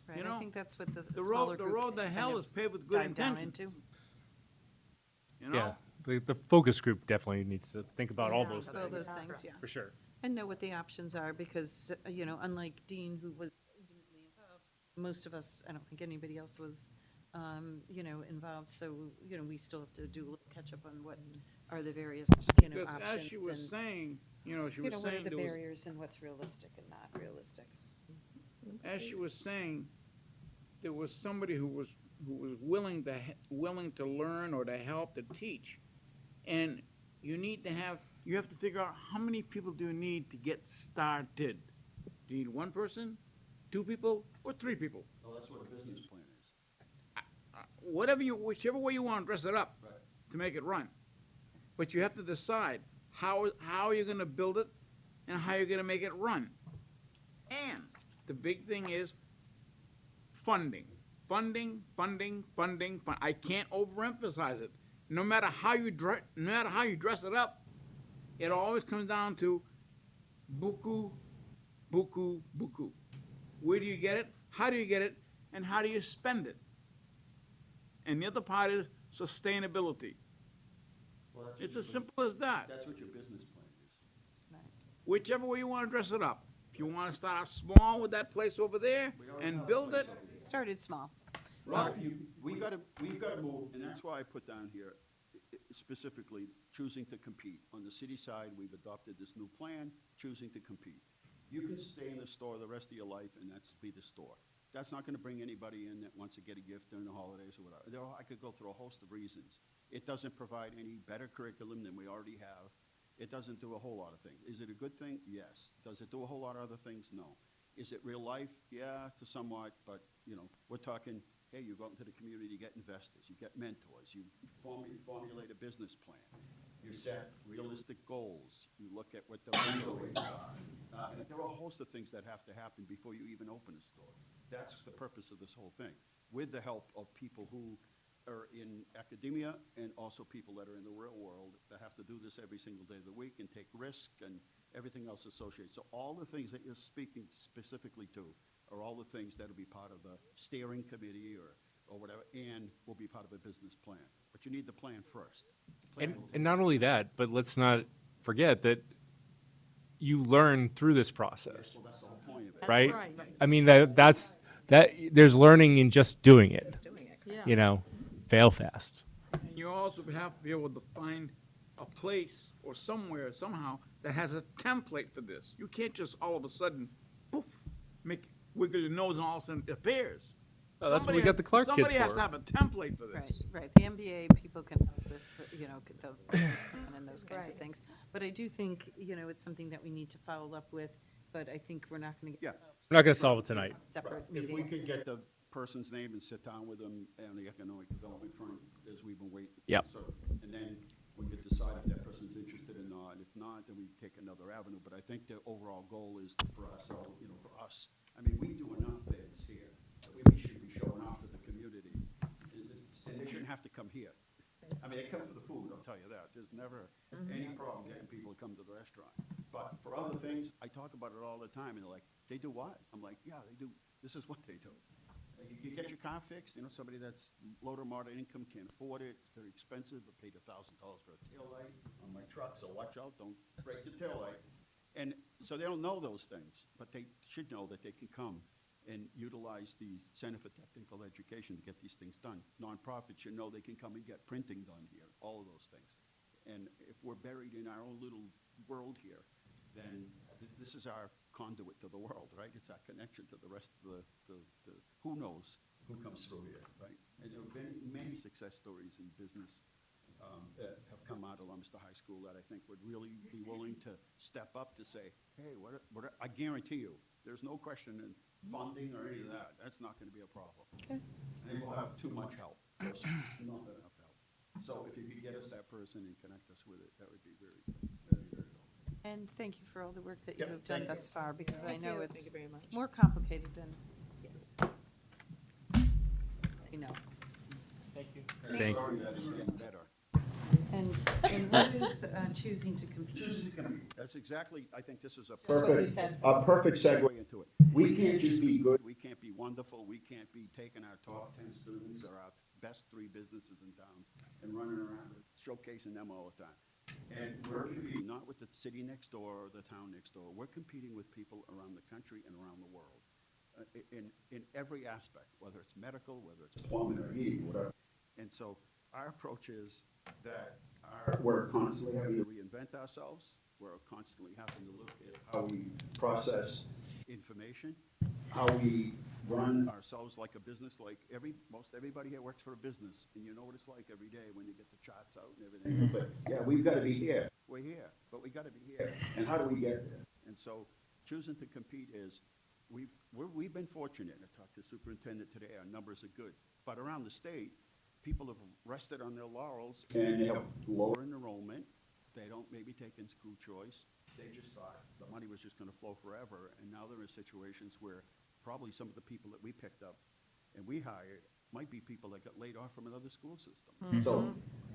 Right,
You
I
know,
think that's what the
The
smaller
road, the
group
road
can
to
kind
hell
of
is paved with good
dive down
intentions.
into.
You know?
Yeah, the focus group definitely needs to think about all those
All those
things,
things, yeah.
for sure.
And know what the options are, because, unlike Dean, who was intimately involved, most of us, I don't think anybody else was, involved, so, we still have to do a little catch-up on what are the various,
Because
options.
as she was
and,
saying, she was
what are
saying,
the
there was,
barriers and what's realistic and not realistic.
as she was saying, there was somebody who was willing to learn or to help to teach. And you have to figure out how many people do you need to get started. Do you need one person, two people, or three people?
Well, that's what a business plan is.
Whichever way you want to dress it up to make it run. But you have to decide how you're gonna build it and how you're gonna make it run. And the big thing is funding. Funding. I can't overemphasize it. No matter how you dress it up, it always comes down to buku, buku, buku. Where do you get it? How do you get it? And how do you spend it? And the other part is sustainability.
Well, that's what
It's
your
as simple as that.
That's what your business plan is.
Whichever way you want to dress it up. If you want to start out small with that place over there and build it,
Started small.
Well, we've got to move, and that's why I put down here, specifically, choosing to compete. On the city side, we've adopted this new plan, choosing to compete. You can stay in the store the rest of your life, and that's be the store. That's not going to bring anybody in that wants to get a gift during the holidays or whatever. I could go through a host of reasons. It doesn't provide any better curriculum than we already have. It doesn't do a whole lot of things. Is it a good thing? Yes. Does it do a whole lot of other things? No. Is it real life? Yeah, to somewhat, but, we're talking, hey, you go out into the community, you get investors, you get mentors, you formulate a business plan, you set realistic goals, you look at what the rental rates are. There are a host of things that have to happen before you even open a store. That's the purpose of this whole thing, with the help of people who are in academia and also people that are in the real world that have to do this every single day of the week and take risk and everything else associated. So all the things that you're speaking specifically to are all the things that'll be part of the steering committee or whatever, and will be part of a business plan. But you need the plan first. The plan will take
And not
us-
only that, but let's not forget that you learn through this process,
Well, that's the whole point of it.
right?
right.
I mean, there's learning in just doing it,
Yeah.
you know, fail fast.
And you also have to be able to find a place or somewhere, somehow, that has a template for this. You can't just all of a sudden, poof, wiggle your nose and all of a sudden it appears.
Oh, that's what we got the Clark kids
Somebody has
for.
to have a template for
Right,
this.
right. The MBA people can help with, the business plan and those kinds of things. But I do think, it's something that we need to follow up with, but I think we're not going to
Yeah.
get
We're not going to solve it tonight.
separate
If we
meeting.
could get the person's name and sit down with them and the economic development firm, as we've been waiting.
Yep.
So, and then we could decide if that person's interested or not. If not, then we take another avenue. But I think the overall goal is for us, for us, I mean, we do enough things here that we should be showing off to the community. And they shouldn't have to come here. I mean, they come for the food, I'll tell you that. There's never any problem getting people to come to the restaurant. But for other things, I talk about it all the time, and they're like, they do what? I'm like, yeah, they do, this is what they do. You get your car fixed, somebody that's low to moderate income can't afford it, it's very expensive. I paid $1,000 for a taillight on my truck, so watch out, don't break your taillight. And so they don't know those things, but they should know that they can come and utilize the Center for Technical Education to get these things done. Nonprofits should know they can come and get printing done here, all of those things. And if we're buried in our own little world here, then this is our conduit to the world, right? It's our connection to the rest of the who knows who comes through here, right? And there have been many success stories in business that have come out of Leominster High School that I think would really be willing to step up to say, hey, I guarantee you, there's no question in funding or any of that. That's not going to be a problem.
Okay.
And we'll have too much help. There's not enough help. So if you could get us that person and connect us with it, that would be very helpful.
And thank you for all the work that you
Yep,
have done
thank
thus far, because I
Thank
know
you.
it's
Thank you very much.
more complicated than, you know.
Thank you.
And sorry that it's getting better.
And what is choosing to compete?
Choosing to compete. That's exactly, I think this is a
what we
perfect,
said.
a perfect segue into it. We can't just be good, we can't be wonderful, we can't be taking our top 10 students or our best 3 businesses in towns and running around showcasing them all the time. And we're competing not with the city next door or the town next door. We're competing with people around the country and around the world in every aspect, whether it's medical, whether it's plumbing or heating, whatever. And so our approach is that we're constantly having to reinvent ourselves. We're constantly having to look at how we process information, how we run ourselves like a business, like most everybody here works for a business, and you know what it's like every day when you get the charts out and everything. It's like, yeah, we've got to be here. We're here, but we got to be here. And how do we get there? And so choosing to compete is, we've been fortunate. I talked to the superintendent today, our numbers are good. But around the state, people have rested on their laurels and they have lower enrollment. They don't maybe take in school choice. They just thought the money was just going to flow forever. And now they're in situations where probably some of the people that we picked up and we hired might be people that got laid off from another school system. So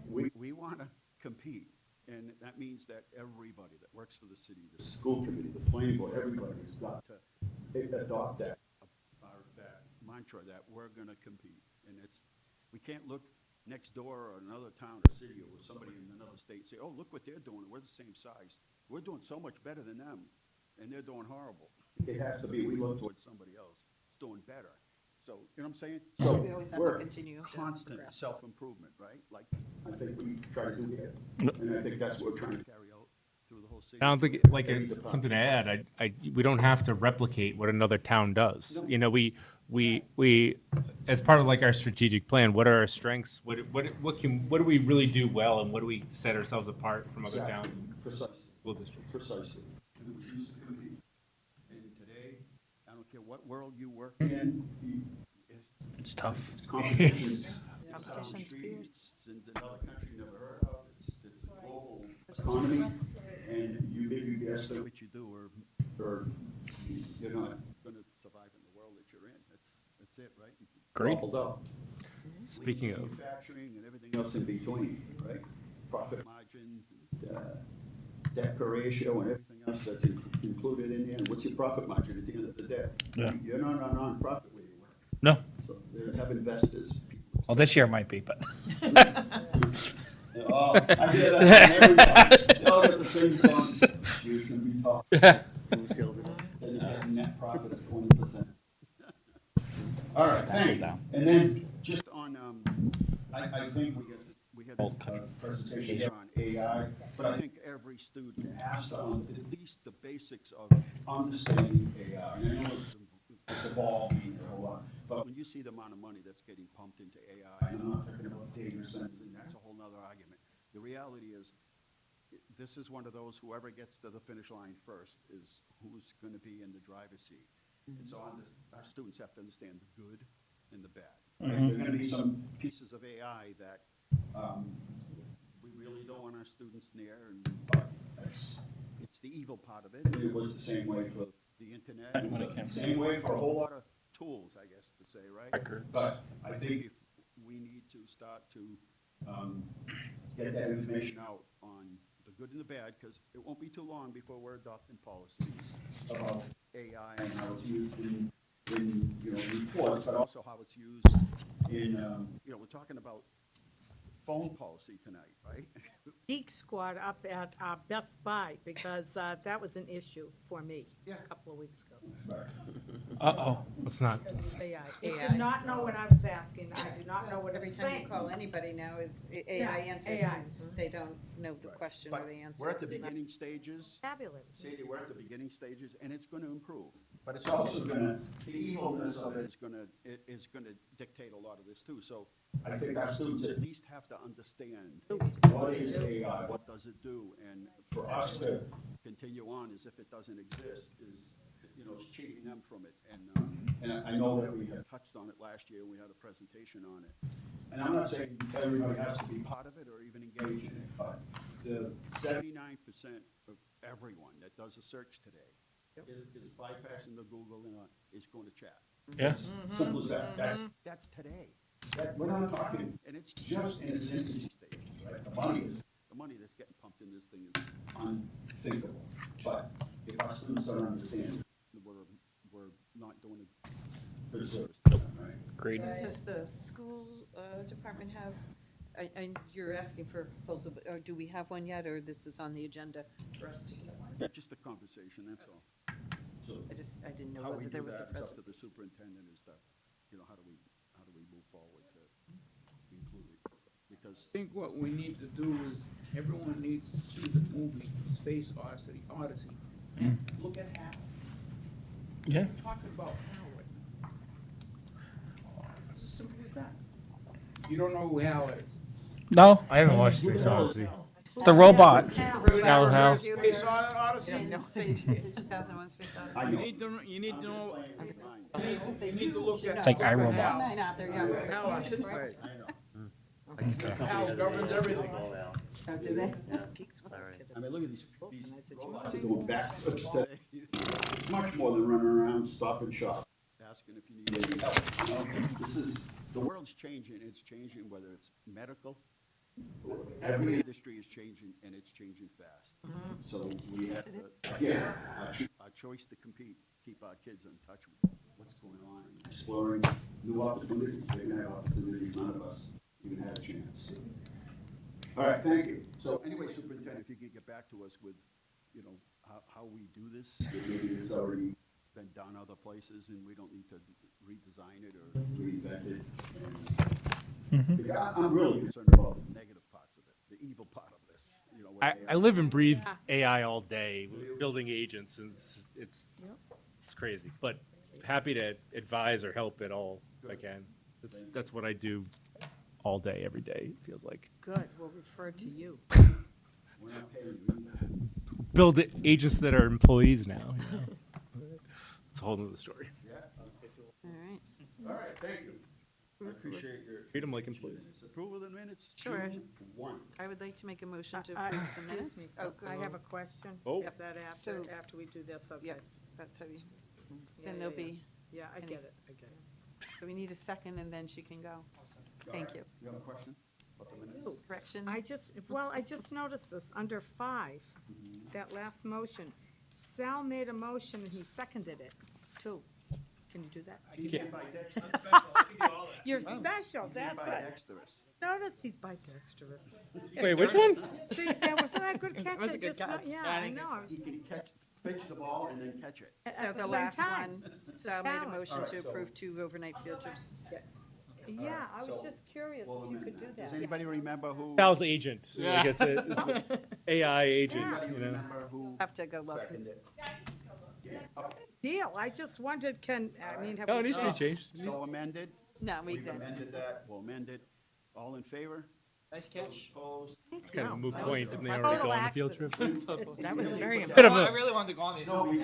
we want to compete. And that means that everybody that works for the city, the school committee, the planning board, everybody has got to adopt that mantra that we're going to compete. And we can't look next door or another town or city or somebody in another state and say, oh, look what they're doing. We're the same size. We're doing so much better than them, and they're doing horrible. It has to be, we look towards somebody else. It's doing better. So, you know what I'm saying? So
We always have to continue to
constant
progress.
self-improvement, right? Like, I think we try to do here. And I think that's what we're trying to carry out through the whole city.
I don't think, like,
Every
it's
department.
something to add, we don't have to replicate what another town does. You know, we, as part of like our strategic plan, what are our strengths? What do we really do well, and what do we set ourselves apart from other towns?
Precisely.
School districts.
Precisely. And we choose to compete. And today, I don't care what world you work in,
It's tough.
competition's
Competition's fierce.
It's in another country you never heard of. It's a global economy, and you maybe guess that what you do, or you're not going to survive in the world that you're in. That's it, right?
Great.
Gobbled up.
Speaking of,
Manufacturing and everything else in between, right? Profit margins, and debt ratio and everything else that's included in there, and what's your profit margin at the end of the day?
Yeah.
You're not a nonprofit where you work.
No.
So they have investors.
Well, this year might be, but.
Oh, I hear that from everybody. They all get the same songs. You can be tough. Food sales and you get a net profit of 20%. All right, thanks. And then just on, I think we had a presentation here on AI, but I think every student has to at least the basics of understanding AI. And I know it's evolving a whole lot, but when you see the amount of money that's getting pumped into AI, and I'm not talking about data centers, and that's a whole nother argument. The reality is, this is one of those, whoever gets to the finish line first is who's going to be in the driver's seat. And so our students have to understand the good and the bad. There are going to be some pieces of AI that we really don't want our students near, but it's the evil part of it. It was the same way for the internet, it was the same way for a whole lot of tools, I guess, to say, right? But I think if we need to start to get that information out on the good and the bad, because it won't be too long before we're adopting policies about AI and how it's used in reports, but also how it's used in, we're talking about phone policy tonight, right?
Geek Squad up at Best Buy, because that was an issue for me a couple of weeks ago.
Uh-oh, let's not.
AI. It did not know what I was asking. I do not know what it
Every
was
time you
saying.
call anybody now, AI
Yeah,
answers,
AI.
and they don't know the question or
But
the answer.
we're at the
It's not-
beginning stages.
Fabulous.
Sadie, we're at the beginning stages, and it's going to improve. But it's also going to, the evilness of it is going to dictate a lot of this too. So I think our students at least have to understand what is AI, what does it do, and for us to continue on as if it doesn't exist is, it's cheating them from it. And I know that we had touched on it last year, and we had a presentation on it. And I'm not saying everybody has to be part of it or even engage in it, but the 79% of everyone that does a search today is bypassing the Google and is going to chat.
Yes.
Simple as that. That's today. We're not talking, and it's just in its infancy stages, right? The money that's getting pumped in this thing is unthinkable. But if our students don't understand, we're not doing a good service to them, right?
Great.
Does the school department have, and you're asking for a proposal, but do we have one yet, or this is on the agenda for us to get one?
Yeah, just a conversation, that's all. So
I didn't know
how we
whether
do
there was a
that is up to
presentation.
the superintendent is that, how do we move forward to include it? Because
I think what we need to do is, everyone needs to see the movie Space Odyssey. And look at Hal.
Yeah.
Talk about Hal right now. It's as simple as that. You don't know who Hal is.
No.
I haven't watched Space Odyssey.
The robot.
Hal.
Space Odyssey.
Space, 2001 Space Odyssey.
You need to know, you need to look at.
It's like
look at
iRobot.
Hal.
Mine out there, yeah.
Hal, I should say. Hal governs everything.
Oh, do they?
I mean, look at these robots are doing backflips today. It's much more than running around, stop and shop, asking if you need any help. The world's changing, it's changing, whether it's medical, every industry is changing, and it's changing fast. So we have to, again, our choice to compete, keep our kids in touch with what's going on, and exploring new opportunities. They're gonna have opportunities none of us even had a chance. All right, thank you. So anyway, Superintendent, if you could get back to us with, how we do this, maybe it's already been done other places and we don't need to redesign it or reinvent it. And I'm really concerned about the negative parts of it, the evil part of this.
I live and breathe AI all day, building agents, and it's crazy. But happy to advise or help at all if I can. That's what I do all day, every day, it feels like.
Good, we'll refer to you.
We're not paying you.
Build agents that are employees now. It's a whole nother story.
Yeah.
All right.
All right, thank you. I appreciate your.
Treat them like employees.
Approval of the minutes?
Sure.
June 1.
I would like to make a motion to
Excuse
approve the minutes.
me,
Oh,
I have a question.
Oh.
Is that
So-
after we do this? Okay.
Yeah, that's how you,
Yeah,
then there'll
yeah.
be,
Yeah, I
any-
get it, I get it.
so we need a second and then she can go. Thank you.
You have a question?
Corrections? I just noticed this, under 5, that last motion. Sal made a motion and he seconded it, too. Can you do that? You're special, that's it. Notice he's bidextrous.
Wait, which one?
See, that wasn't that good catch?
was a
It
good
just
catch.
not- Yeah, I know. I was
He can pitch the ball and then catch it.
at
So
the
the
same
last
time.
one, Sal made a
Talent.
motion
Alright,
to
so-
approve 2 overnight field trips.
Yeah, I was just curious if you could do
Does
that.
anybody remember who?
Sal's agent. Like it's a AI agent, you know?
Remember who
Have to go look.
seconded it?
Deal, I just wondered, have
No,
we
it needs to be
changed?
changed.
So amended?
No, we
We've
did.
amended that, we'll amend it. All in favor?
Nice catch.
Opposed?
Kind of a moot
That
point,
was
didn't they
a
already go
total
on the field trip?
That was very
Bit of
impressive.
a,
really wanted to go on
No, we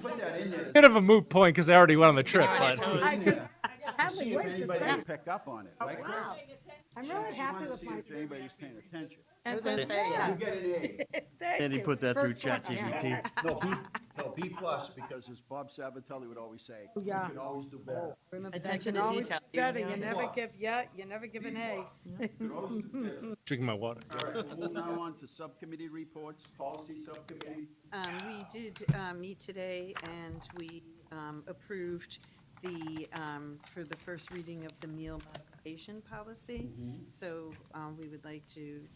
put that in there.
bit of a moot point because they already went on the trip, but.
I
See
can't
if
wait to
anybody
see.
will pick up on it, right, Chris?
Wow. I'm really
Just
happy
wanted to
with
see
my.
if anybody's paying attention.
And
was gonna
then-
say,
yeah.
You get an A.
Thank
And he
you.
put that through
First one.
ChatGPT.
No, B plus, because as Bob Sabatelli would always say, you
Yeah.
can always do better.
Remember,
Attention
you
to
can always
detail.
do better. You
Yeah.
never give an A.
You can always do better.
Drinking my water.
All right, we'll move now on to subcommittee reports, policy subcommittee.
We did meet today, and we approved for the first reading of the meal modification policy. So we would like to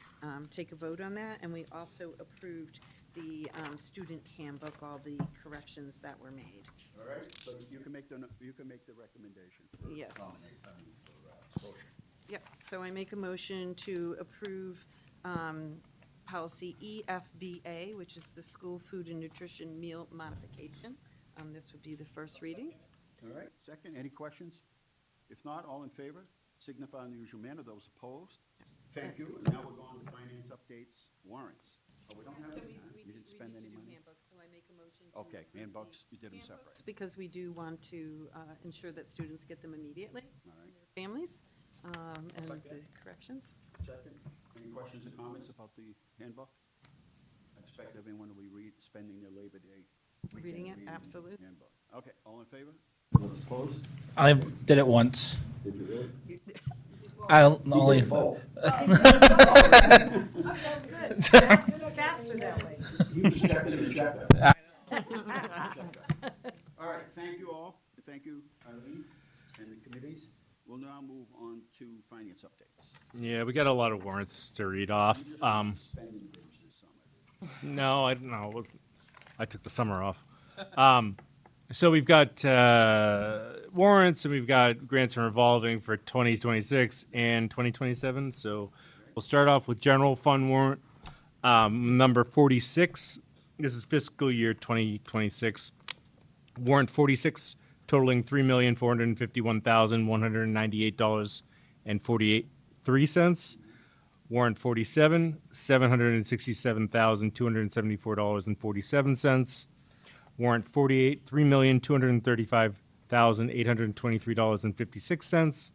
take a vote on that, and we also approved the student handbook, all the corrections that were made.
All right, so you can make the recommendation. for
Yes.
motion.
Yep, so I make a motion to approve policy EFBA, which is the school food and nutrition meal modification. This would be the first reading.
All right, second, any questions? If not, all in favor, signify in the usual manner. Those opposed? Thank you. And now we're going to finance updates, warrants. Oh, we don't have any, huh? You didn't spend any money?
Handbooks, so I make a motion to.
Okay,
approve the
handbooks, you did them separate.
handbooks Because we do want to ensure that students get them immediately,
All right.
their families, and
Second.
the corrections.
Second, any questions or comments about the handbook? I expect everyone will be spending their Labor Day weekend
Reading it,
the
absolutely.
handbook. Okay, all in favor? Those opposed?
I did it once.
Did you really?
I only.
Both.
Good. Faster that way.
He was checking the checker. All right, thank you all. Thank you, Eileen, and the committees. We'll now move on to finance updates.
Yeah, we got a lot of warrants to read off.
Spending binge this summer.
No, I don't know. I took the summer off. So we've got warrants and we've got grants and revolving for 2026 and 2027. So we'll start off with general fund warrant number 46. This is fiscal year 2026. Warrant 46 totaling $3,451,198.43. Warrant 47, $767,274.47. Warrant 48, $3,235,823.56.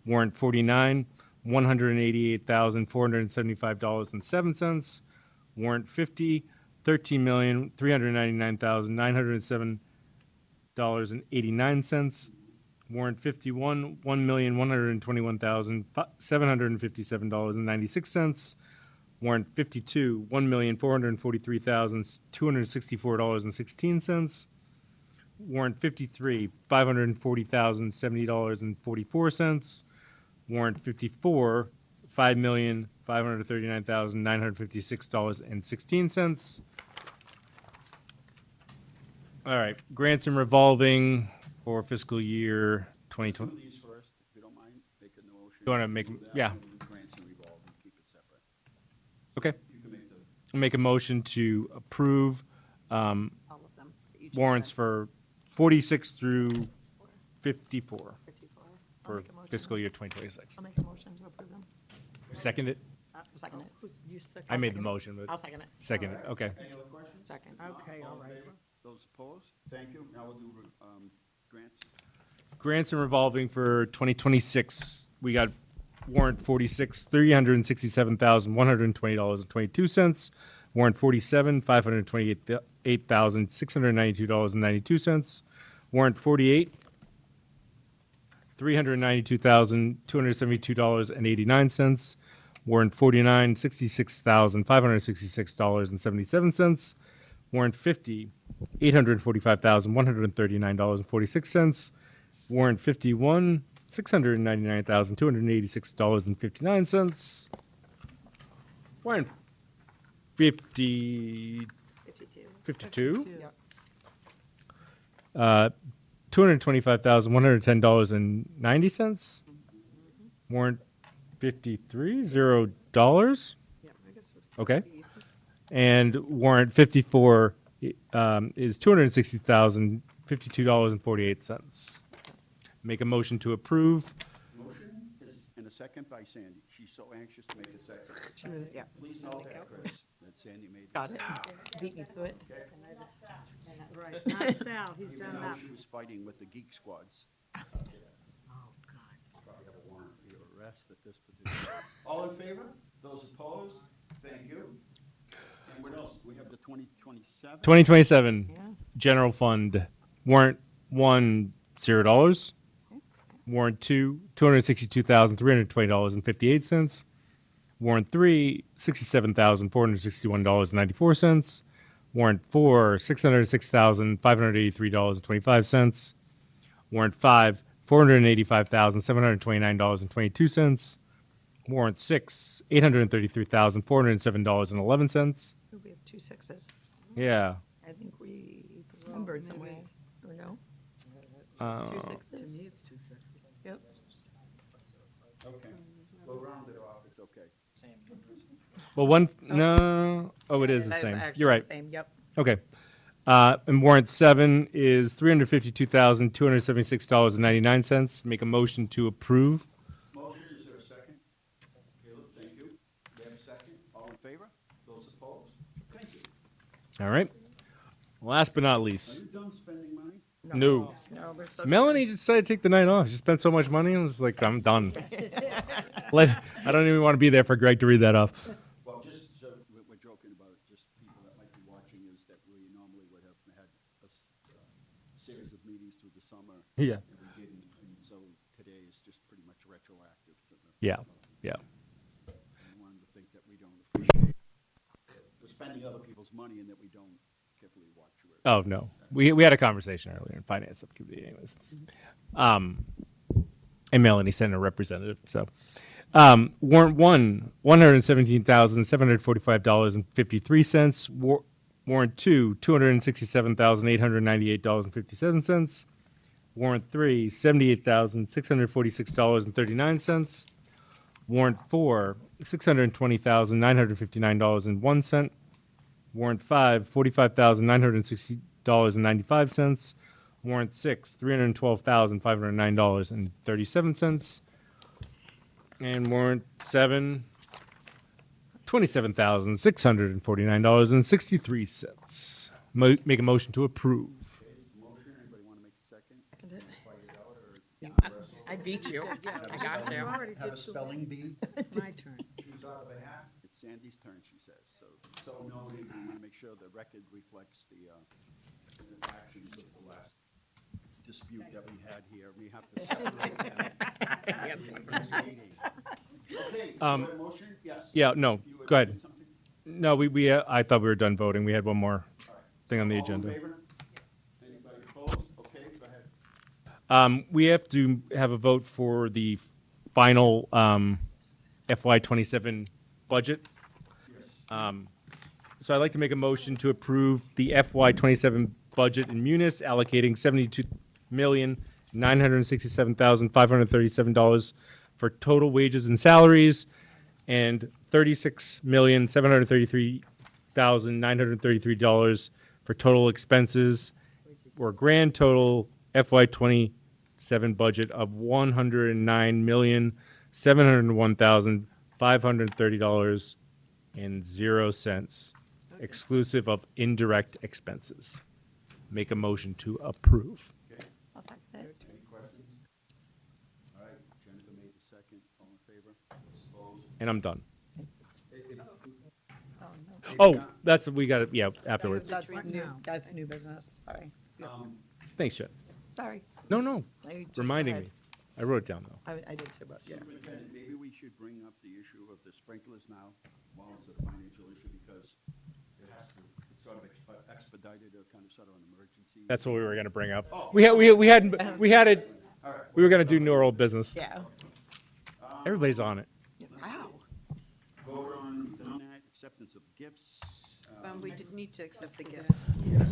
Warrant 49, $188,475.07. Warrant 50, $13,399,907.89. Warrant 51, $1,121,757.96. Warrant 52, $1,443,264.16. Warrant 53, $540,070.44. Warrant 54, $5,539,956.16. All right, grants and revolving for fiscal year 2020.
Do these first, if you don't mind, make a motion.
You wanna make
Do
'em-
that,
yeah.
and then grants and revolving, keep it separate.
Okay.
You can make the,
I'll make a motion to approve
All of them. for each
warrants
set.
for 46 through 54
54. I'll
for
make a motion.
fiscal year 2026.
I'll make a motion to approve them.
Second it?
Second it.
I made the motion, but.
I'll second it.
Second it, okay.
any other questions?
Second.
Okay, all right.
Those opposed? Thank you. Now we'll do grants.
Grants and revolving for 2026, we got warrant 46, $367,120.22. Warrant 47, $528,692.92. Warrant 48, $392,272.89. Warrant 49, $66,566.77. Warrant 50, $845,139.46. Warrant 51, $699,286.59. Warrant 52. $225,110.90. Warrant 53, $0. Okay. And warrant 54 is $260,052.48. Make a motion to approve.
Motion is in a second by Sandy. She's so anxious to make a second.
She was, yeah.
Please note that, Chris, that Sandy made.
Got it. Beat me to it. Right, not Sal, he's
Even
done
though
that.
she was fighting with the geek squads. Oh, God. Probably have a warrant for your arrest at this position. All in favor? Those opposed? Thank you. And what else? We have the 2027?
2027 general fund. Warrant 1, $0. Warrant 2, $262,320.58. Warrant 3, $67,461.94. Warrant 4, $606,583.25. Warrant 5, $485,729.22. Warrant 6, $833,407.11.
We have 2 sixes.
Yeah.
I think we numbered somewhere, or no? 2 sixes? To me, it's 2 sixes. Yep.
Okay. We'll round it off. It's okay.
Well, one, no, oh, it is the
That is
same.
actually
You're right.
the same, yep.
Okay. And warrant 7 is $352,276.99. Make a motion to approve.
Motion, is there a second? Caleb, thank you. We have a second. All in favor? Those opposed? Thank you.
All right. Last but not
Are
least.
you done spending money?
No.
No, we're so
Melanie decided to take the night off. She spent so much money. I was like, I'm done. I don't even want to be there for Greg to read that off.
Well, just so we're joking about it, just people that might be watching is that we normally would have had a series of meetings through the summer.
Yeah.
And we didn't, and so today is just pretty much retroactive to the.
Yeah. Yeah.
I wanted to think that we don't appreciate, we're spending other people's money and that we don't carefully watch where.
Oh, no. We had a conversation earlier in finance subcommittee anyways. And Melanie sent a representative, so. Warrant 1, $117,745.53. Warrant 2, $267,898.57. Warrant 3, $78,646.39. Warrant 4, $620,959.01. Warrant 5, $45,960.95. Warrant 6, $312,509.37. And warrant 7, $27,649.63. Make a motion to approve.
Motion, anybody want to make a second? Fight it out or?
I beat you. I got you.
Have a spelling bee?
It's my turn.
Choose out of a hat. It's Sandy's turn, she says. So noted, we want to make sure the record reflects the actions of the last dispute that we had here. We have to separate that. Okay, is there a motion? Yes.
Yeah, no,
You were
go ahead.
doing something?
No, I thought we were done voting. We had one more thing on the agenda.
All in favor? Anybody opposed? Okay, go ahead.
We have to have a vote for the final FY27 budget. So I'd like to make a motion to approve the FY27 budget in Munis, allocating $72,967,537 for total wages and salaries, and $36,733,933 for total expenses, or a grand total FY27 budget of $109,701,530.00, exclusive of indirect expenses. Make a motion to approve.
I'll second it.
Any questions? All right, Jennifer made the second. All in favor? Opposed?
And I'm done.
Oh, no.
Oh, we got it, yeah, afterwards.
That's new, that's new business, sorry.
Thanks, Jen.
Sorry.
No,
No, you jumped
reminding
ahead.
me. I wrote it down, though.
I did say about, yeah.
Superintendent, maybe we should bring up the issue of the sprinklers now, while it's a financial issue, because it has to, it's sort of expedited or kind of sort of an emergency.
That's what we were gonna bring up. We had it, we were gonna do new or old business.
Yeah.
Everybody's on it.
Wow.
Vote on that, acceptance of gifts.
We did need to accept the gifts.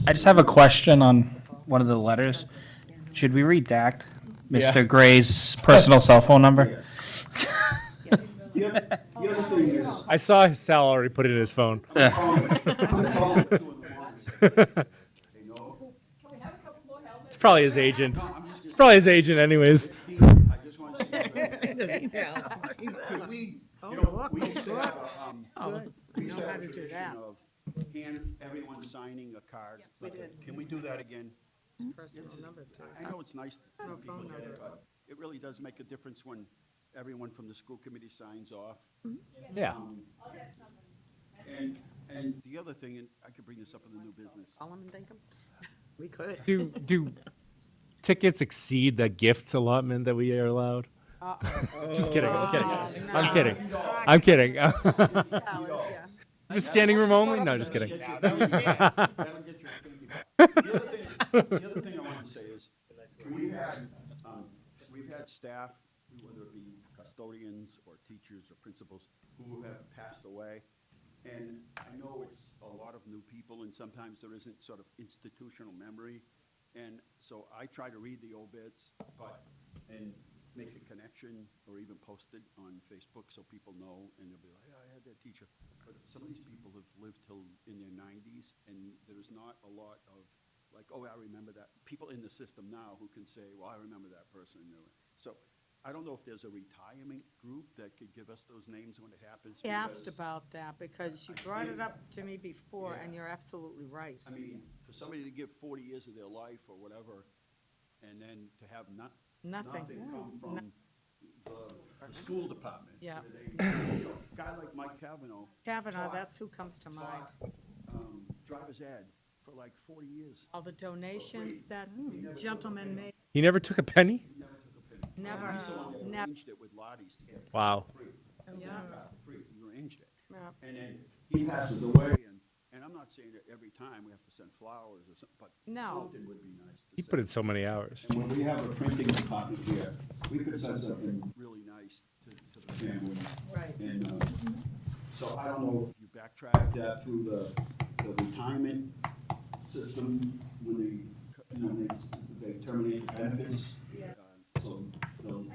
I just have a question on one of the letters. Should we redact Mr. Gray's personal cell phone number?
The other thing is,
I saw Sal already put it in his phone. It's probably his agent. It's probably his agent anyways.
I just want to say, could we, we used to have we used to have a tradition of everyone signing a card.
We did.
Can we do that again?
Personal number too.
I know it's nice
No
when people
phone
get it,
number.
but it really does make a difference when everyone from the school committee signs off.
Yeah.
And the other thing, and I could bring this up in the new business.
Call them and thank them. We could.
Do tickets exceed the gift allotment that we are allowed? Just kidding. I'm kidding. I'm kidding. I'm kidding. If it's standing room only? No, just kidding.
The other thing I want to say is, we've had staff, whether it be custodians or teachers or principals, who have passed away. And I know it's a lot of new people, and sometimes there isn't sort of institutional memory. And so I try to read the obits, and make a connection, or even post it on Facebook so people know, and they'll be like, yeah, I had that teacher. But some of these people have lived till in their 90s, and there's not a lot of, like, oh, I remember that. People in the system now who can say, well, I remember that person. So I don't know if there's a retirement group that could give us those names when it happens.
I asked
because,
about that because you brought it up to me before, and you're absolutely right.
I mean, for somebody to give 40 years of their life or whatever, and then to have
Nothing.
nothing come from the school department.
Yeah.
A guy like Mike Cavanaugh.
Kavanaugh, that's who comes to mind.
Driver's ed for like 40 years.
All the donations that gentleman made.
He never took a penny?
Never,
He's the one that
never.
arranged it with Lottie's to get it
Wow.
for free.
Yeah.
Free, he arranged it.
Yeah.
And then he passes away, and I'm not saying that every time we have to send flowers or something, but
No.
something would be nice to
He
send.
put in so many hours.
And when we have a printing department here, we could send something really nice to the family.
Right.
And so I don't know if you backtrack that through the retirement system when they terminate benefits. So they'll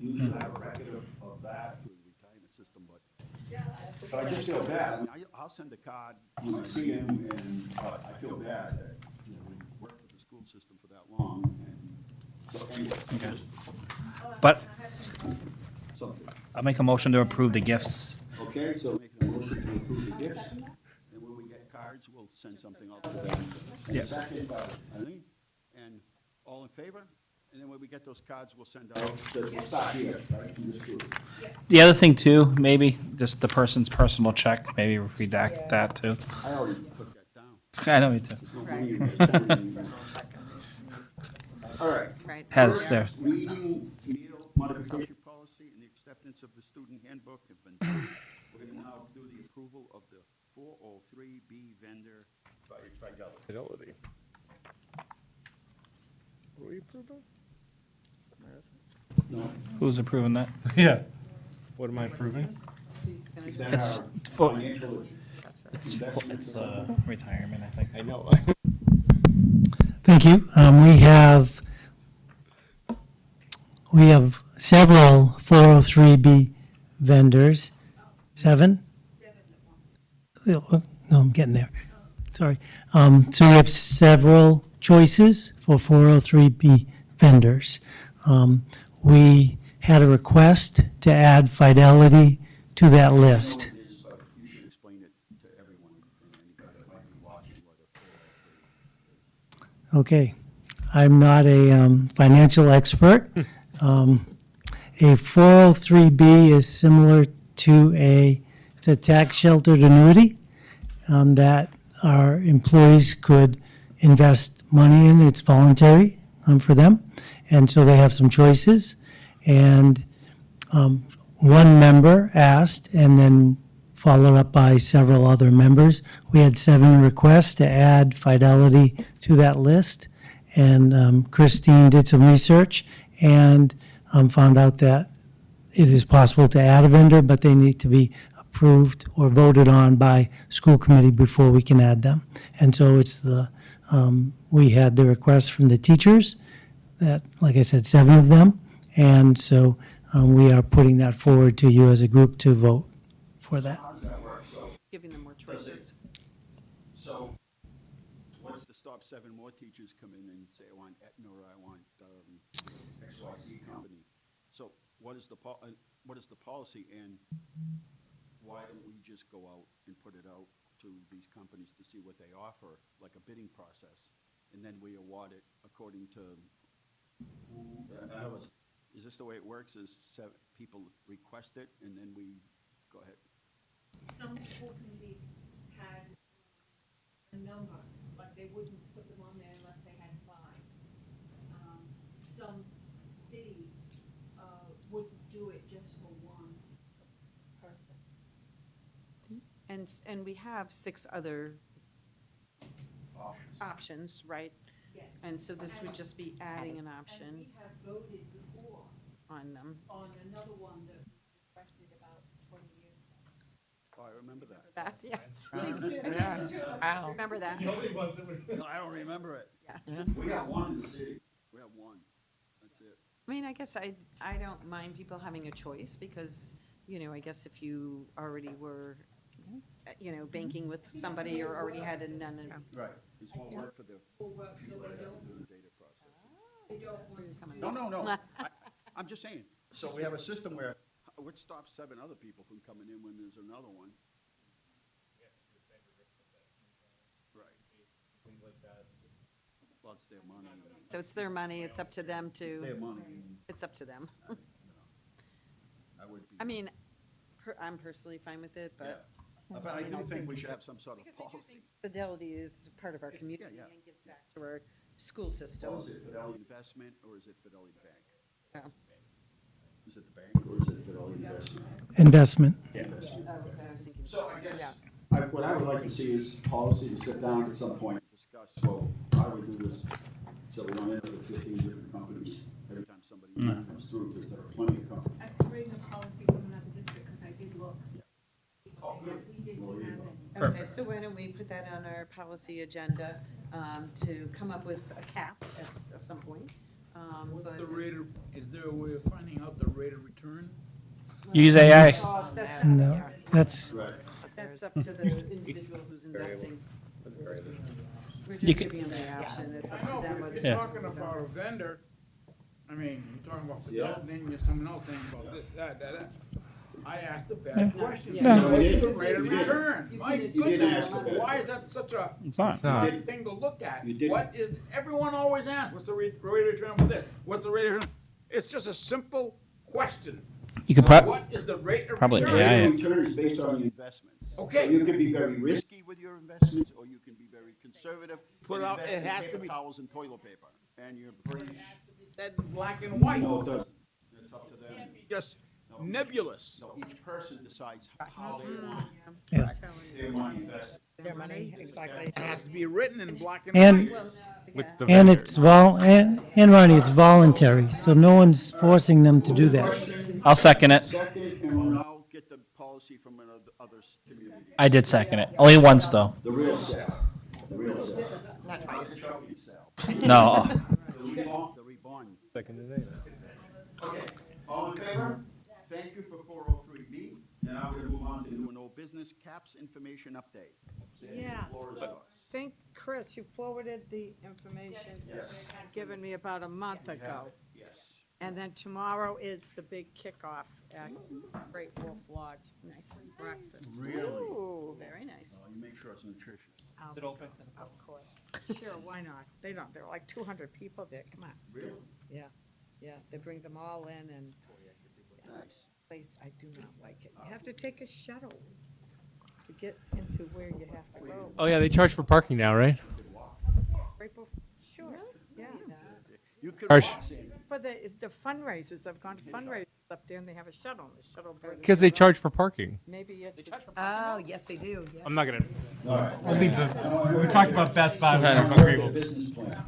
usually have a record of that through the retirement system, but I just feel bad. I mean, I'll send a card when I see him, and I feel bad that, we worked with the school system for that long, and so anyway.
But
Something.
I'll make a motion to approve the gifts.
Okay, so making a motion to approve the gifts, and when we get cards, we'll send something out to them.
Yeah.
Second by Eileen, and all in favor? And then when we get those cards, we'll send out, we'll start here, right, from this group.
The other thing too, maybe just the person's personal check, maybe redact that too.
I already put that down.
I know me too.
There's no money in there. All right.
Right.
Has their,
Reading meal modification policy and the acceptance of the student handbook have been done. We're going to now do the approval of the 403B vendor fidelity.
Fidelity. What are we approving?
who's approving that?
Yeah. What am I approving?
It's for, it's retirement, I think.
I know.
Thank you. We have several 403B vendors. 7? No, I'm getting there. Sorry. So we have several choices for 403B vendors. We had a request to add Fidelity to that list.
You should explain it to everyone and anybody that might be watching what a 403 is.
Okay. I'm not a financial expert. A 403B is similar to it's a tax sheltered annuity that our employees could invest money in. It's voluntary for them. And so they have some choices. And one member asked, and then followed up by several other members. We had 7 requests to add Fidelity to that list. And Christine did some research and found out that it is possible to add a vendor, but they need to be approved or voted on by school committee before we can add them. And so it's we had the request from the teachers, that, like I said, 7 of them. And so we are putting that forward to you as a group to vote for that.
Giving them more choices.
So, once the stop 7 more teachers come in and say, I want Aetna or I want XYZ company. So what is the policy, and why don't we just go out and put it out to these companies to see what they offer, like a bidding process, and then we award it according to who, is this the way it works, is people request it, and then we, go ahead.
Some school committees had a number, but they wouldn't put them on there unless they had 5. Some cities wouldn't do it just for one person.
And we have 6 other options, right?
Yes.
And so this would just be adding an option
And we have voted before
on them.
on another one that was requested about 20 years ago.
Oh, I remember that.
That, yeah.
Yeah.
Remember that?
No, I don't remember it.
Yeah.
We got one in the city. We have one. That's it.
I mean, I guess I don't mind people having a choice because, I guess if you already were, banking with somebody or already had a
Right. It's more work for the.
Will work so they don't,
Do the data process.
they don't want
No. I'm just saying. So we have a system where, which stops 7 other people from coming in when there's another one. Right.
Things like that.
Well, it's their money.
So it's their money, it's up to them to.
It's their money.
It's up to them.
I would be.
I mean, I'm personally fine with it, but.
But I do think we should have some sort of policy.
Fidelity is part of our community
yeah.
and gives back to our school system.
So is it Fidelity Investment or is it Fidelity Bank?
Yeah.
Is it the bank or is it Fidelity Investment?
Investment.
So I guess, what I would like to see is policy to sit down at some point and discuss, so how do we do this? So we don't end up with 15 different companies every time somebody comes through, because there are plenty of companies.
I could bring the policy from another district because I did look.
Oh, good.
We didn't have any.
Okay, so why don't we put that on our policy agenda to come up with a cap at some point?
What's
but-
the rate of, is there a way of finding out the rate of return?
Use AI.
Oh, that's
No,
not,
that's,
that's up to the individual who's investing. We're
You
just
could-
giving them the option, it's up
I know,
to them
but
whether.
if you're talking about a vendor, I mean, you're talking about Fidelity, then you're someone else saying about this, that. I asked the best question.
Yeah.
What's the rate of return? My
did
goodness,
ask the
why is that such a
It's not.
big thing to look at?
You did.
What is, everyone always asks, what's the rate of return for this? What's the rate of return? It's just a simple question.
You could
What is the rate of
probably
return?
AI it.
Return is based on the investments.
Okay.
So you can be very risky with your investments, or you can be very conservative.
Put
and
out-
invest
it
in
has to
paper
be-
towels and toilet paper, and you're pretty.
Said black and white.
No, it doesn't. It's up to them.
Just nebulous.
So each person decides how they want
yeah.
their money invested.
Their money, exactly.
It has to be written in black and
And,
white.
With the
and
vendor.
it's and Ronnie, it's voluntary, so no one's forcing them to do that.
I'll second it.
Second, and we'll now get the policy from another, other community.
I did second it. Only once, though.
The real sale. The real sale.
Not twice.
The trophy sale.
No.
The reborn.
Second today.
Okay, all in favor? Thank you for 403B, and now we're going to move on to do an old business caps information update. Sandy, the
Yes.
floor is yours.
Think, Chris, you forwarded the information given me about a month ago.
Yes.
And then tomorrow is the big kickoff at Great Wolf Lodge. Nice breakfast.
Really?
Ooh,
Very nice.
You make sure it's nutritious.
Is it open? Of course. Sure, why not? There are like 200 people there, come on.
Really?
Yeah, they bring them all in and
Nice.
place, I do not like it. You have to take a shuttle to get into where you have to go.
Oh, yeah, they charge for parking now, right?
Great Wolf, sure, yeah.
You could
Harsh.
walk, Sandy.
for the fundraisers, I've gone to fundraisers up there and they have a shuttle, and the shuttle. brings
Because they
it up.
charge for parking.
Maybe it's.
Oh, yes, they do, yeah.
I'm not gonna.
All right.
We'll leave the. We talked about Best Buy. We talked about
The
Grable.
business plan.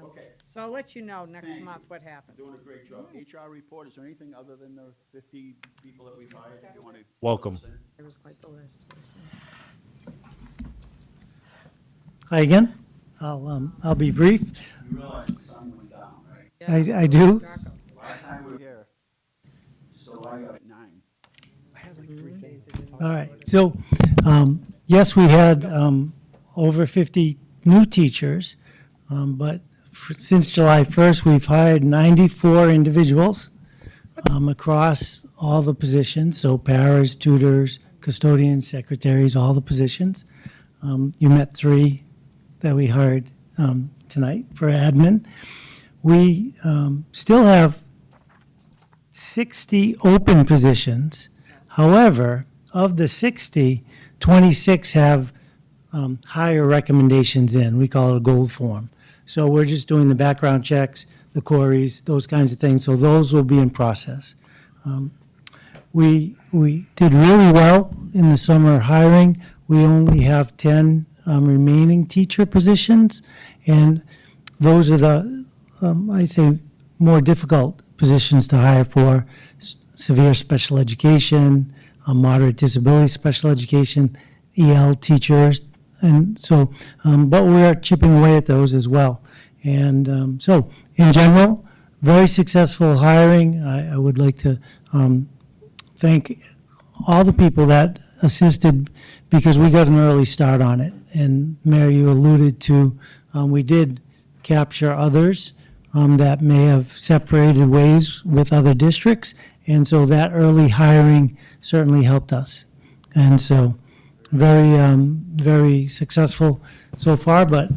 Okay.
So I'll let you know next month what happens.
Doing a great job. HR report, is there anything other than the 50 people that we've hired that you want to?
Welcome.
There was quite the list.
Hi again. I'll be brief.
You realize the sun went down, right?
I do.
Last time we were here, so I got at 9.
All right. So, yes, we had over 50 new teachers, but since July 1st, we've hired 94 individuals across all the positions, so paras, tutors, custodians, secretaries, all the positions. You met 3 that we hired tonight for admin. We still have 60 open positions. However, of the 60, 26 have higher recommendations in. We call it a gold form. So we're just doing the background checks, the queries, those kinds of things. So those will be in process. We did really well in the summer hiring. We only have 10 remaining teacher positions, and those are the, I'd say, more difficult positions to hire for: severe special education, moderate disability special education, EL teachers, and so, but we are chipping away at those as well. And so, in general, very successful hiring. I would like to thank all the people that assisted, because we got an early start on it. And Mary, you alluded to, we did capture others that may have separated ways with other districts, and so that early hiring certainly helped us. And so, very successful so far, but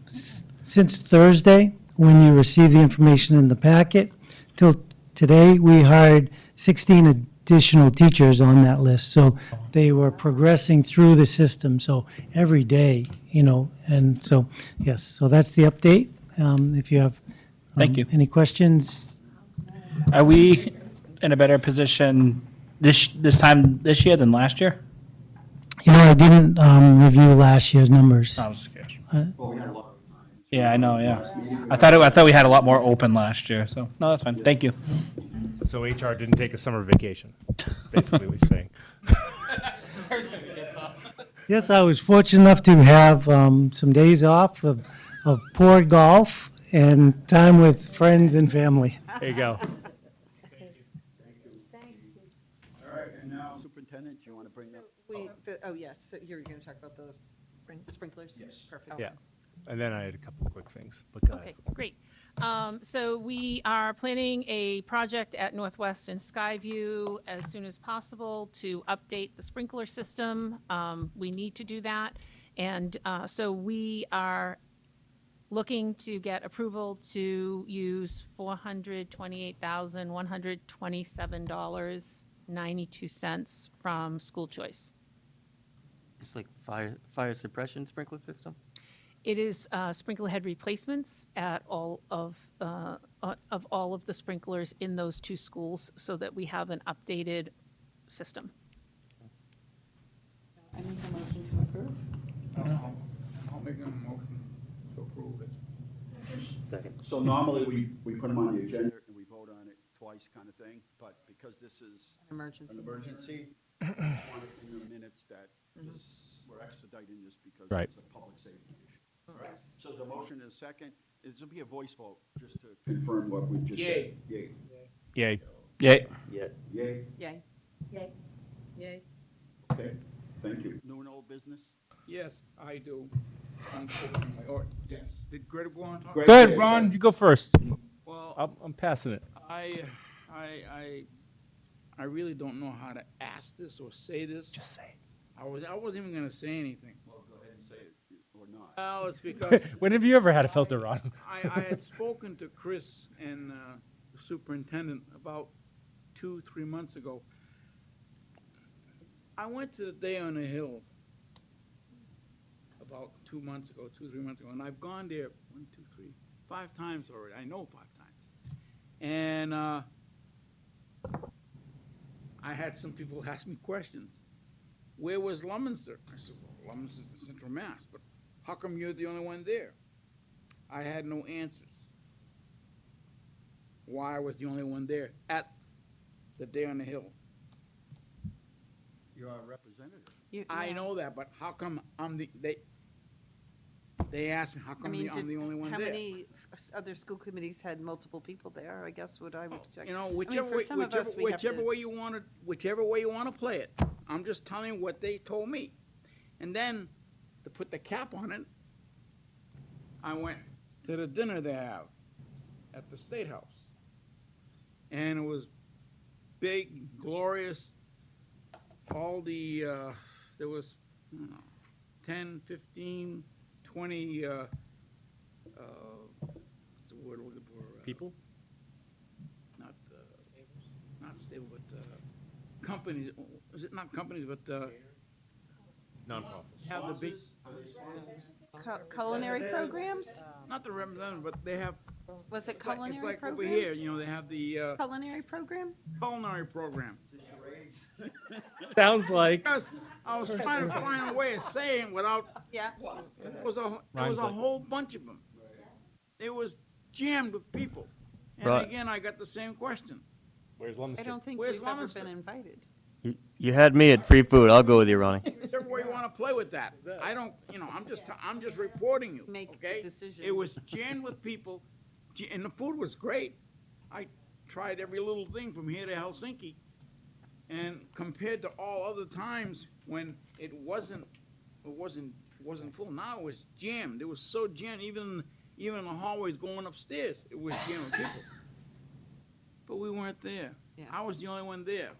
since Thursday, when you received the information in the packet, till today, we hired 16 additional teachers on that list. So they were progressing through the system, so every day, and so, yes, so that's the update. If you have
Thank you.
any questions.
Are we in a better position this time this year than last year?
I didn't review last year's numbers.
I was curious.
Well, we had a lot.
Yeah, I know, yeah. I thought we had a lot more open last year, so, no, that's fine. Thank you.
So HR didn't take a summer vacation. That's basically what you're saying.
Yes, I was fortunate enough to have some days off of poor golf and time with friends and family.
There you go.
All right, and now Superintendent, do you want to bring up?
Yes, so you're going to talk about those sprinklers? Yes. Perfect.
Yeah. And then I had a couple of quick things, but go ahead.
Okay, great. So we are planning a project at Northwest and Skyview as soon as possible to update the sprinkler system. We need to do that. And so we are looking to get approval to use $428,127.92 from school choice.
It's like fire suppression sprinkler system?
It is sprinkler head replacements at all of all of the sprinklers in those 2 schools, so that we have an updated system.
I make a motion to approve.
I'll make a motion to approve it.
Second.
So normally, we put them on the agenda and we vote on it twice kind of thing, but because this is an emergency, I want it in the minutes that we're expediting this because
Right.
it's a public safety issue. All right, so the motion is second. This will be a voice vote, just to confirm what we just said. Yay.
Yay.
Yay.
Yeah.
Yay.
Yay. Yay. Yay.
Okay, thank you. New and old business?
Yes, I do. Unfortunately, or, did Greg want to talk?
Greg
Go ahead,
did,
Ron,
but-
you go first.
Well,
I'm passing it.
I really don't know how to ask this or say this.
Just say it.
I wasn't even gonna say anything.
Well, go ahead and say it, or not.
Well, it's because
When have you ever had a filter on?
I had spoken to Chris and the superintendent about 2-3 months ago. I went to the Day on the Hill about 2 months ago, 2-3 months ago, and I've gone there 5 times already. I know 5 times. And I had some people ask me questions. Where was Leominster? I said, well, Leominster's in Central Mass, but how come you're the only one there? I had no answers. Why I was the only one there at the Day on the Hill.
You're our representative.
I know that, but how come they asked me, how come I'm the only one
how
there?
many other school committees had multiple people there? I guess what I would check.
You know,
I mean,
whichever
for
way,
some of us, we have
whichever
to-
way you want to play it. I'm just telling you what they told me. And then to put the cap on it, I went to the dinner they have at the State House. And it was big, glorious. All the, there was, I don't know, 10, 15, 20, what's the word I'm looking for?
People?
Not stable, but companies. Is it not companies, but
Non-profits.
have the big
Culinary programs?
not the representative, but they have.
Was it
it's like
culinary
over
programs?
here, you know, they have the
Culinary program?
culinary program.
Sounds like.
Because I was trying to find a way of saying without.
Yeah.
It was a
Rhymes like.
whole bunch of them. It was jammed with people. And
Right.
again, I got the same question.
Where's
I
Leominster?
don't think
Where's
we've ever
Leominster?
been invited.
You had me at free food. I'll go with you, Ronnie.
Whichever way you want to play with that. I don't, I'm just reporting you.
Make
okay?
the decision.
It was jammed with people, and the food was great. I tried every little thing from here to Helsinki, and compared to all other times when it wasn't full. Now it was jammed. It was so jammed, even in the hallways going upstairs, it was jammed with people. But we weren't there.
Yeah.
I was the only one there.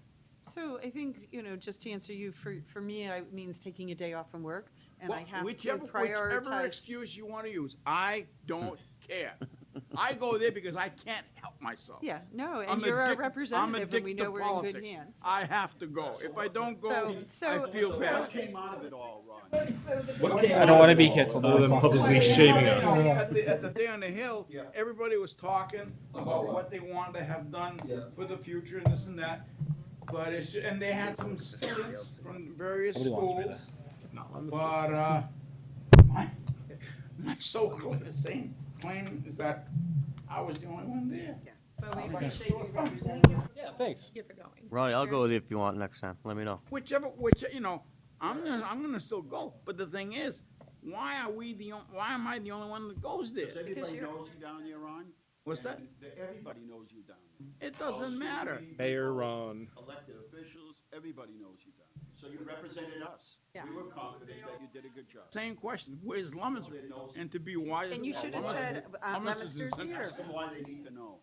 So I think, just to answer you, for me, it means taking a day off from work, and I
Well,
have
whichever
to prioritize.
excuse you want to use, I don't care. I go there because I can't help myself.
Yeah, no, and
I'm
you're our
I'm
representative, and we
addicted
know
to
we're in good
politics.
hands.
I have to go. If I don't go,
So-
I feel
so-
bad.
What came out of it all, Ron?
I don't want to be here till
Other than
9 o'clock.
publicly shaming us.
At the Day on the Hill, everybody was talking about what they wanted to have done for the future and this and that. But and they had some students from various
Nobody wants
schools.
me
But my so-called claim is that I was the only one there.
But we appreciate you representing us.
Yeah, thanks.
Thank you for going.
Ronnie, I'll go with you if you want next time. Let me know.
I'm gonna still go. But the thing is, why am I the only one that goes there?
Does everybody knows you down there, Ron?
What's that?
Everybody knows you down there.
It doesn't matter.
Mayor Ron.
Elected officials, everybody knows you down there. So you represented us.
Yeah.
We were confident that you did a good job.
Same question. Where's Leominster? And to be wise.
And you should have said, Leominster's here.
Ask them why they need to know.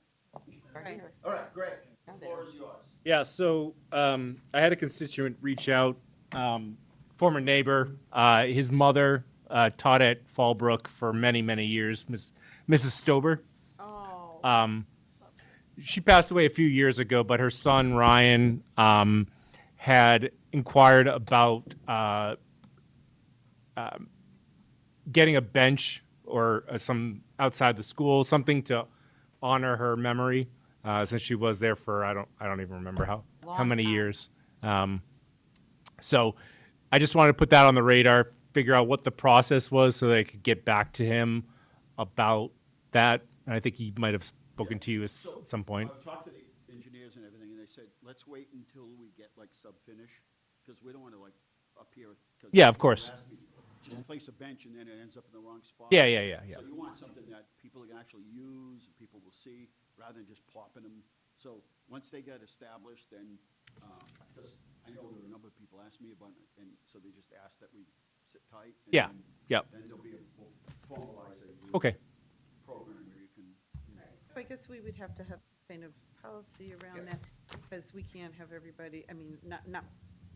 Right.
All right, Greg, the floor is yours.
Yeah, so I had a constituent reach out, former neighbor. His mother taught at Fallbrook for many, many years, Mrs. Stober.
Oh.
She passed away a few years ago, but her son, Ryan, had inquired about getting a bench or some outside the school, something to honor her memory, since she was there for I don't even remember how many years. So I just wanted to put that on the radar, figure out what the process was, so they could get back to him about that. And I think he might have spoken to you at some point.
I've talked to the engineers and everything, and they said, let's wait until we get like sub-finish, because we don't want to like up here. 'cause
Yeah, of course.
Just place a bench and then it ends up in the wrong spot.
Yeah.
So you want something that people can actually use, and people will see, rather than just plopping them. So once they get established, then, because I know there were a number of people asked me about it, and so they just asked that we sit tight. And
Yeah,
then-
yep.
Then there'll be we'll formalize a
Okay.
program where you can,
So I guess we would have to have some kind of policy around that, because we can't have everybody, I mean, not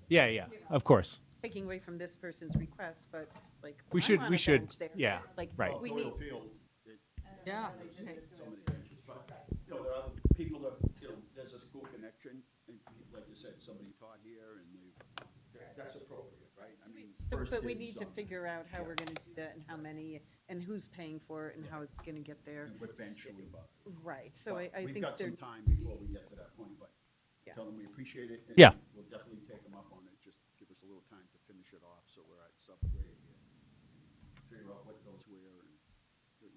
Yeah, of course.
taking away from this person's request, but like.
We
I
should-
want
we
a
should-
bench there.
yeah,
Like,
right.
we
Doyle
need,
Field,
yeah.
so many benches, but, there are other people that, there's a school connection, and like you said, somebody taught here, and that's appropriate, right? I mean, first
But we
dibs
need to
on it.
figure out how we're gonna do that and how many, and who's paying for it and how it's gonna get there.
And eventually, but.
Right, so I
We've
think
got
there
some
needs
time
to be-
before we get to that point, but
Yeah.
tell them we appreciate it. and
Yeah.
We'll definitely take them up on it, just give us a little time to finish it off, so we're at subgrade and figure out what goes where and,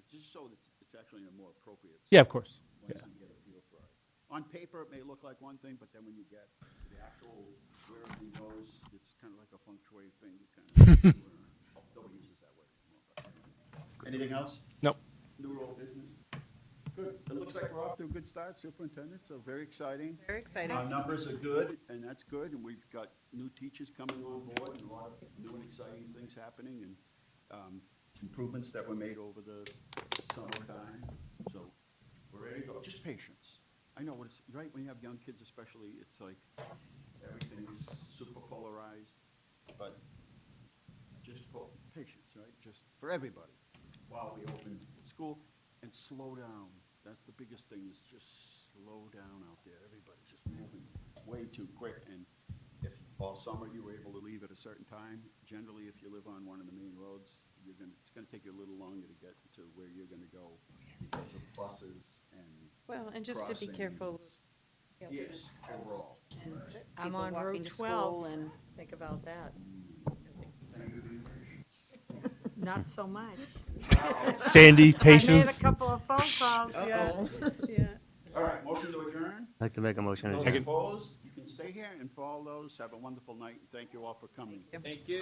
just so it's actually a more appropriate.
Yeah, of course.
Once
Yeah.
we get a feel for it. On paper, it may look like one thing, but then when you get to the actual where everything goes, it's kind of like a feng shui thing, nobody uses that word anymore. But. Anything else?
Nope.
New old business? Good. It looks like we're off to a good start, Superintendent, so very exciting.
Very exciting.
Our numbers are good, and that's good, and we've got new teachers coming on board, and a lot of new and exciting things happening, and improvements that were made over the summertime. So we're ready to go. Just patience. I know what it's, right, when you have young kids especially, it's like everything's super polarized, but just patience, right? Just for everybody while we open school and slow down. That's the biggest thing, is just slow down out there. Everybody's just moving way too quick. And if all summer you were able to leave at a certain time, generally if you live on one of the main roads, it's gonna take you a little longer to get to where you're gonna go because of buses and
Well, and just to be
crossings.
careful.
Yes, overall.
And
right.
I'm
People
on
walking
Route
to school
12
and-
and think about that.
Thank you for your patience.
Not so much.
Sandy,
I made
patience.
a couple of phone calls, yeah. Yeah.
All right, motion to adjourn.
I'd like to make a motion. to
Those
adjourn.
opposed, you can stay here and follow those. Have a wonderful night. Thank you all for coming.
Thank you.